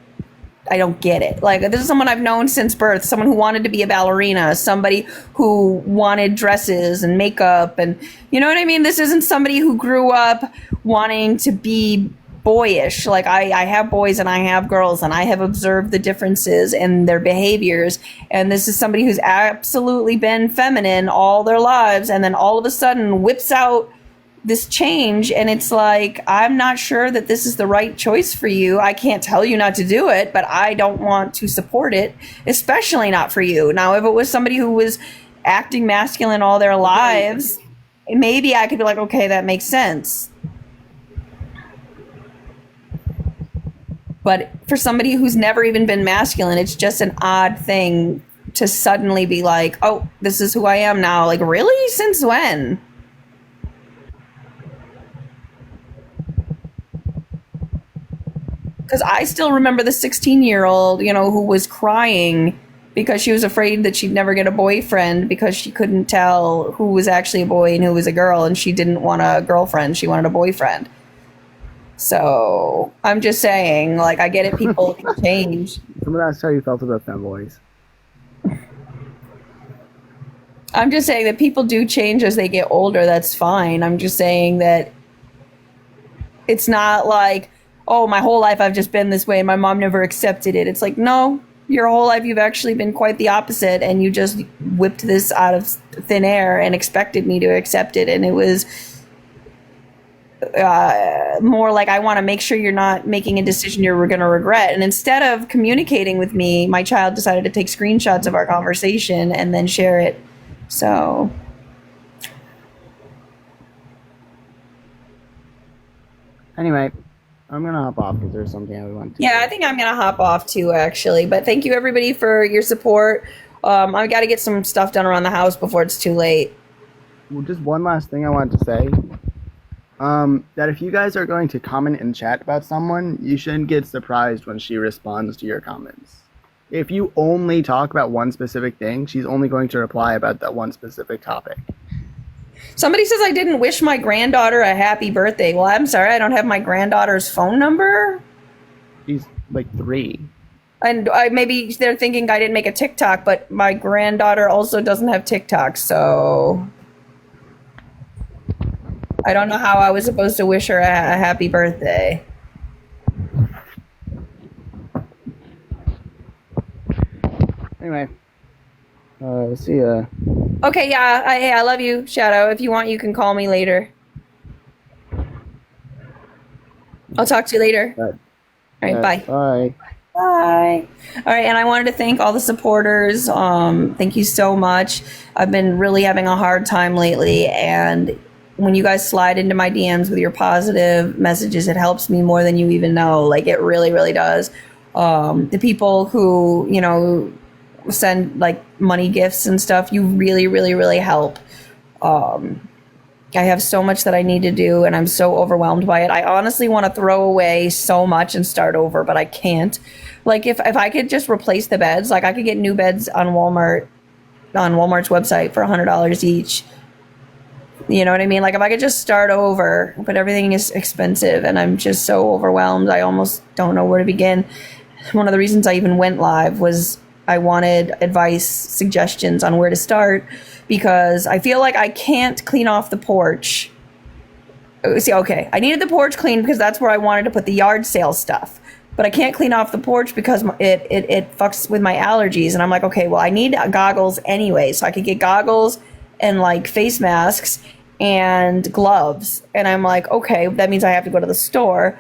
it. Like, this is someone I've known since birth, someone who wanted to be a ballerina, somebody who wanted dresses and makeup, and you know what I mean? This isn't somebody who grew up wanting to be boyish. Like, I have boys and I have girls, and I have observed the differences in their behaviors, and this is somebody who's absolutely been feminine all their lives, and then all of a sudden whips out this change, and it's like, I'm not sure that this is the right choice for you. I can't tell you not to do it, but I don't want to support it, especially not for you. Now, if it was somebody who was acting masculine all their lives, maybe I could be like, okay, that makes sense. But for somebody who's never even been masculine, it's just an odd thing to suddenly be like, oh, this is who I am now. Like, really? Since when? Because I still remember the 16-year-old, who was crying because she was afraid that she'd never get a boyfriend because she couldn't tell who was actually a boy and who was a girl, and she didn't want a girlfriend. She wanted a boyfriend. So I'm just saying, like, I get it. People can change. Some of that's how you felt about femboys. I'm just saying that people do change as they get older. That's fine. I'm just saying that it's not like, oh, my whole life I've just been this way and my mom never accepted it. It's like, no, your whole life you've actually been quite the opposite, and you just whipped this out of thin air and expected me to accept it. And it was more like, I want to make sure you're not making a decision you're going to regret. And instead of communicating with me, my child decided to take screenshots of our conversation and then share it. So... Anyway, I'm going to hop off because there's something I want to do. I think I'm going to hop off too, actually. But thank you, everybody, for your support. I got to get some stuff done around the house before it's too late. Well, just one last thing I wanted to say. That if you guys are going to comment and chat about someone, you shouldn't get surprised when she responds to your comments. If you only talk about one specific thing, she's only going to reply about that one specific topic. Somebody says I didn't wish my granddaughter a happy birthday. Well, I'm sorry, I don't have my granddaughter's phone number. She's like 3. And maybe they're thinking I didn't make a TikTok, but my granddaughter also doesn't have TikTok, so... I don't know how I was supposed to wish her a happy birthday. Anyway, see ya. Okay, yeah, hey, I love you, Shadow. If you want, you can call me later. I'll talk to you later. Bye. All right, bye. Bye. Bye. All right, and I wanted to thank all the supporters. Thank you so much. I've been really having a hard time lately, and when you guys slide into my DMs with your positive messages, it helps me more than you even know. Like, it really, really does. The people who, you know, send like money gifts and stuff, you really, really, really help. I have so much that I need to do, and I'm so overwhelmed by it. I honestly want to throw away so much and start over, but I can't. Like, if I could just replace the beds, like I could get new beds on Walmart's website for $100 each. You know what I mean? Like, if I could just start over, but everything is expensive, and I'm just so overwhelmed. I almost don't know where to begin. One of the reasons I even went live was I wanted advice, suggestions on where to start, because I feel like I can't clean off the porch. See, okay, I needed the porch cleaned because that's where I wanted to put the yard sale stuff. But I can't clean off the porch because it fucks with my allergies. And I'm like, okay, well, I need goggles anyway. So I could get goggles and like face masks and gloves. And I'm like, okay, that means I have to go to the store.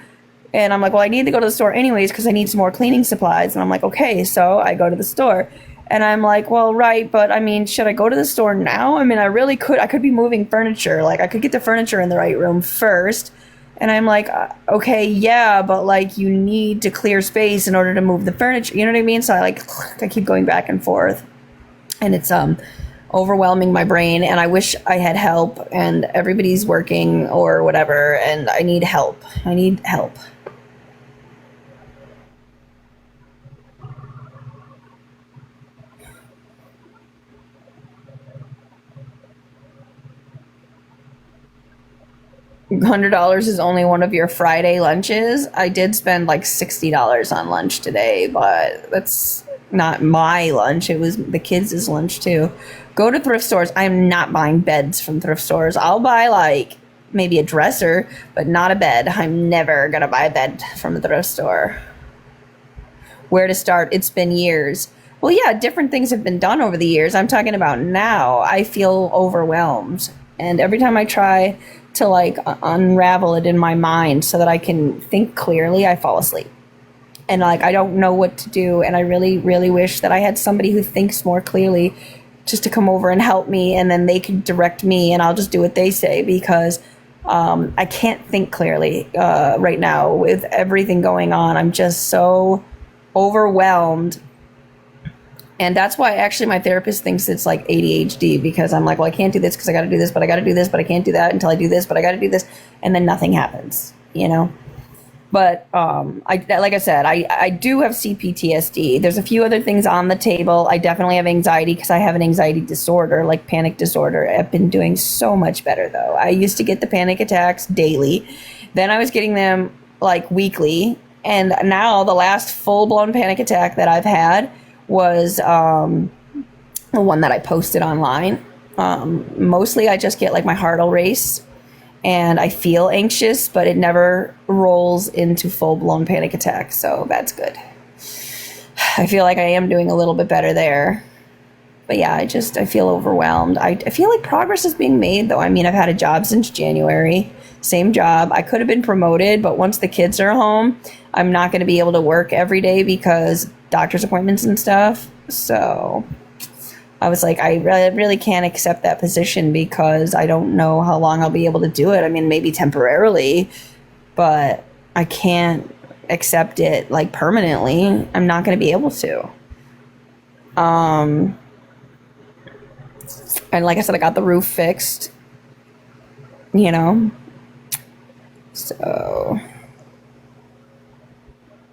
And I'm like, well, I need to go to the store anyways because I need some more cleaning supplies. And I'm like, okay, so I go to the store. And I'm like, well, right, but I mean, should I go to the store now? I mean, I could be moving furniture. Like, I could get the furniture in the right room first. And I'm like, okay, yeah, but like, you need to clear space in order to move the furniture. You know what I mean? So I keep going back and forth. And it's overwhelming my brain. And I wish I had help, and everybody's working or whatever. And I need help. I need help. $100 is only one of your Friday lunches. I did spend like $60 on lunch today, but that's not my lunch. It was the kids' lunch too. Go to thrift stores. I'm not buying beds from thrift stores. I'll buy like maybe a dresser, but not a bed. I'm never gonna buy a bed from the thrift store. Where to start? It's been years. Well, yeah, different things have been done over the years. I'm talking about now. I feel overwhelmed. And every time I try to like unravel it in my mind so that I can think clearly, I fall asleep. And like, I don't know what to do. And I really, really wish that I had somebody who thinks more clearly just to come over and help me, and then they could direct me and I'll just do what they say, because I can't think clearly right now with everything going on. I'm just so overwhelmed. And that's why actually my therapist thinks it's like ADHD, because I'm like, well, I can't do this because I got to do this, but I got to do this, but I can't do that until I do this, but I got to do this. And then nothing happens, you know? But like I said, I do have CPTSD. There's a few other things on the table. I definitely have anxiety because I have an anxiety disorder, like panic disorder. I've been doing so much better though. I used to get the panic attacks daily. Then I was getting them like weekly. And now the last full-blown panic attack that I've had was the one that I posted online. Mostly I just get like my heart will race and I feel anxious, but it never rolls into full-blown panic attack, so that's good. I feel like I am doing a little bit better there. But yeah, I feel overwhelmed. I feel like progress is being made though. I mean, I've had a job since January, same job. I could have been promoted, but once the kids are home, I'm not going to be able to work every day because doctor's appointments and stuff. So I was like, I really can't accept that position because I don't know how long I'll be able to do it. I mean, maybe temporarily, but I can't accept it like permanently. I'm not going to be able to. And like I said, I got the roof fixed, you know, so,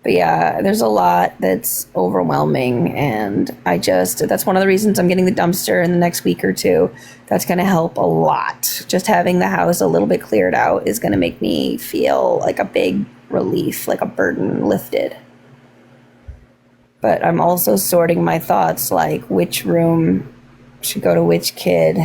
but yeah, there's a lot that's overwhelming, and that's one of the reasons I'm getting the dumpster in the next week or two. That's going to help a lot. Just having the house a little bit cleared out is going to make me feel like a big relief, like a burden lifted. But I'm also sorting my thoughts, like which room should go to which kid.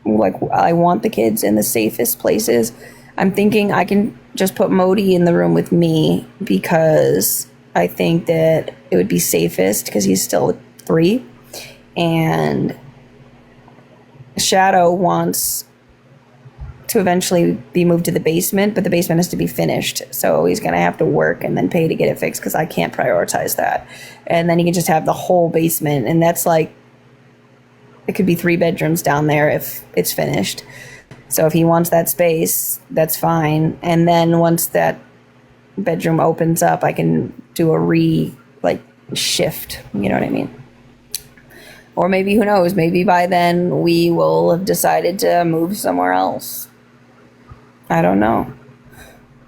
like I want the kids in the safest places. I'm thinking I can just put Modi in the room with me because I think that it would be safest because he's still 3, and Shadow wants to eventually be moved to the basement, but the basement has to be finished. So he's going to have to work and then pay to get it fixed because I can't prioritize that. And then he can just have the whole basement. And that's like, it could be 3 bedrooms down there if it's finished. So if he wants that space, that's fine. And then once that bedroom opens up, I can do a shift. You know what I mean? Or maybe, who knows, maybe by then we will have decided to move somewhere else. I don't know.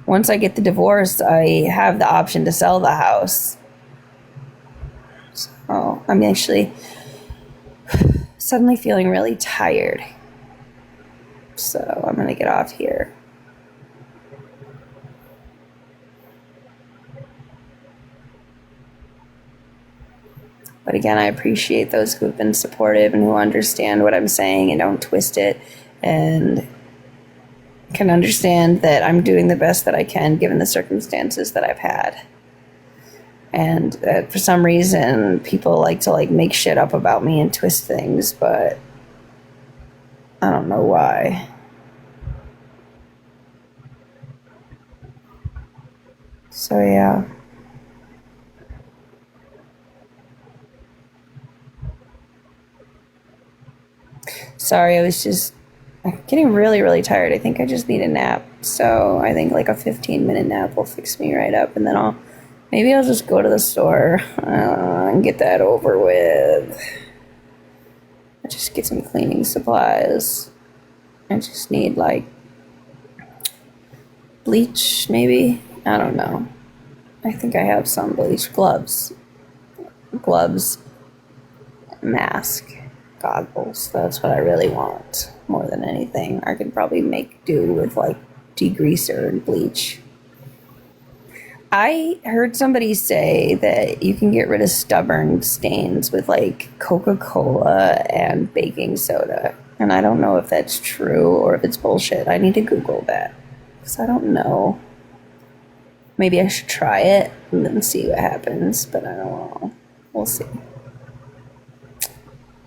Once I get the divorce, I have the option to sell the house. So I'm actually suddenly feeling really tired. So I'm going to get off here. But again, I appreciate those who have been supportive and who understand what I'm saying and don't twist it, and can understand that I'm doing the best that I can given the circumstances that I've had. And for some reason, people like to make shit up about me and twist things, but I don't know why. So yeah. Sorry, I was just getting really, really tired. I think I just need a nap. So I think like a 15-minute nap will fix me right up, and then I'll just go to the store and get that over with. I just get some cleaning supplies. I just need like bleach, maybe. I don't know. I think I have some bleach. Gloves, mask, goggles. That's what I really want more than anything. I could probably make do with like degreaser and bleach. I heard somebody say that you can get rid of stubborn stains with like Coca-Cola and baking soda. And I don't know if that's true or if it's bullshit. I need to Google that because I don't know. Maybe I should try it and then see what happens, but I don't know. We'll see.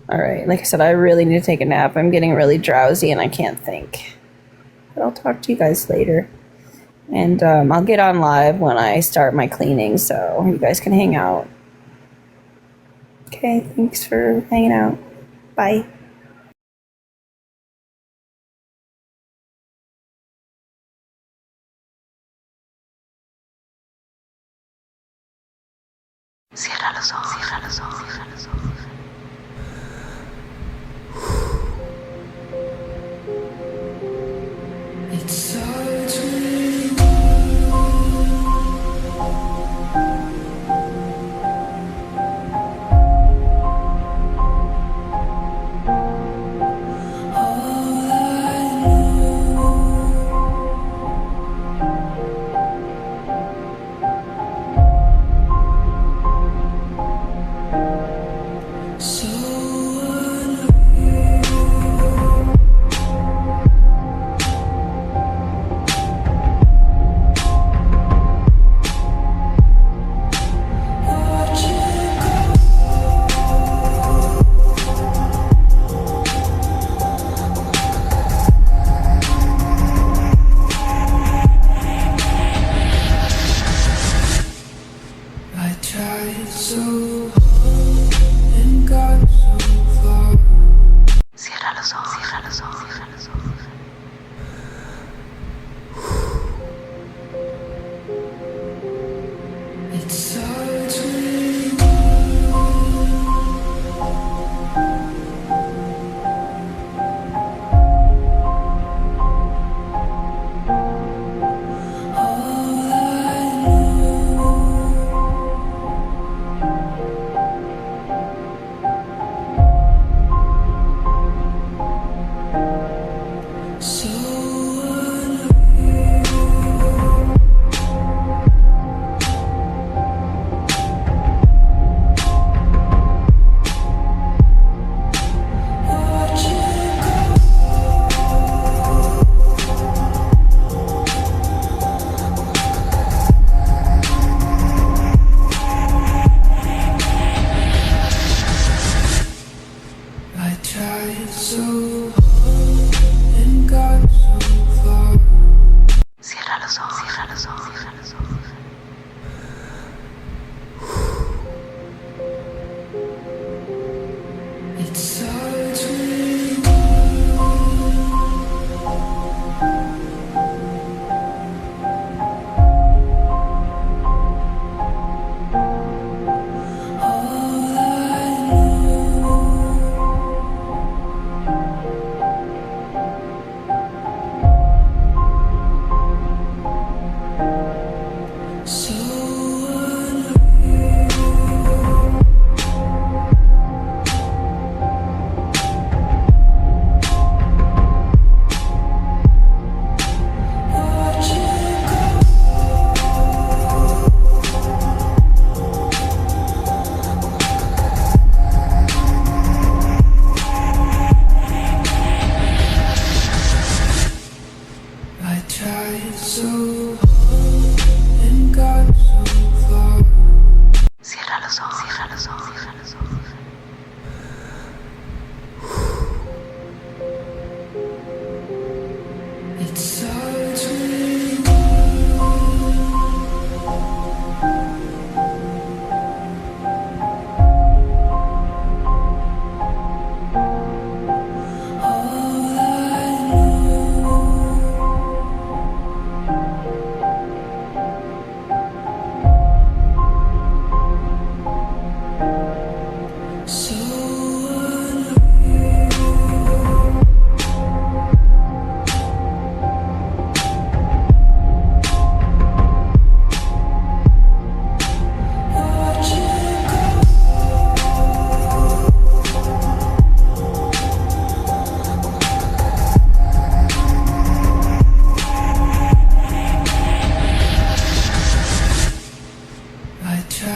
All right, like I said, I really need to take a nap. I'm getting really drowsy and I can't think. But I'll talk to you guys later. And I'll get on live when I start my cleaning so you guys can hang out. Okay, thanks for hanging out. Bye. Cierra los ojos, cierra los ojos, cierra los ojos. It starts with all I know. So I tried so hard and got so far. Cierra los ojos, cierra los ojos, cierra los ojos. It starts with all I know.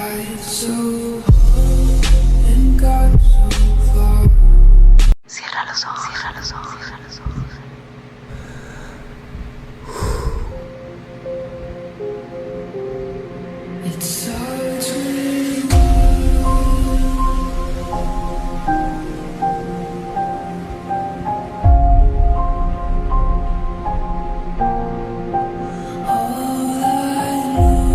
tried so hard and got so far. Cierra los ojos, cierra los ojos, cierra los ojos. It starts with all I know.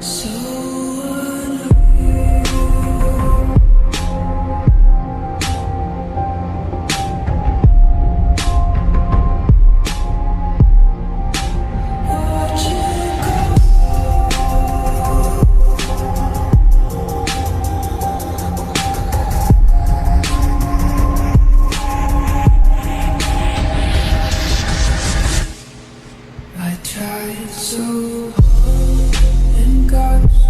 So watch it go. I tried so hard and got so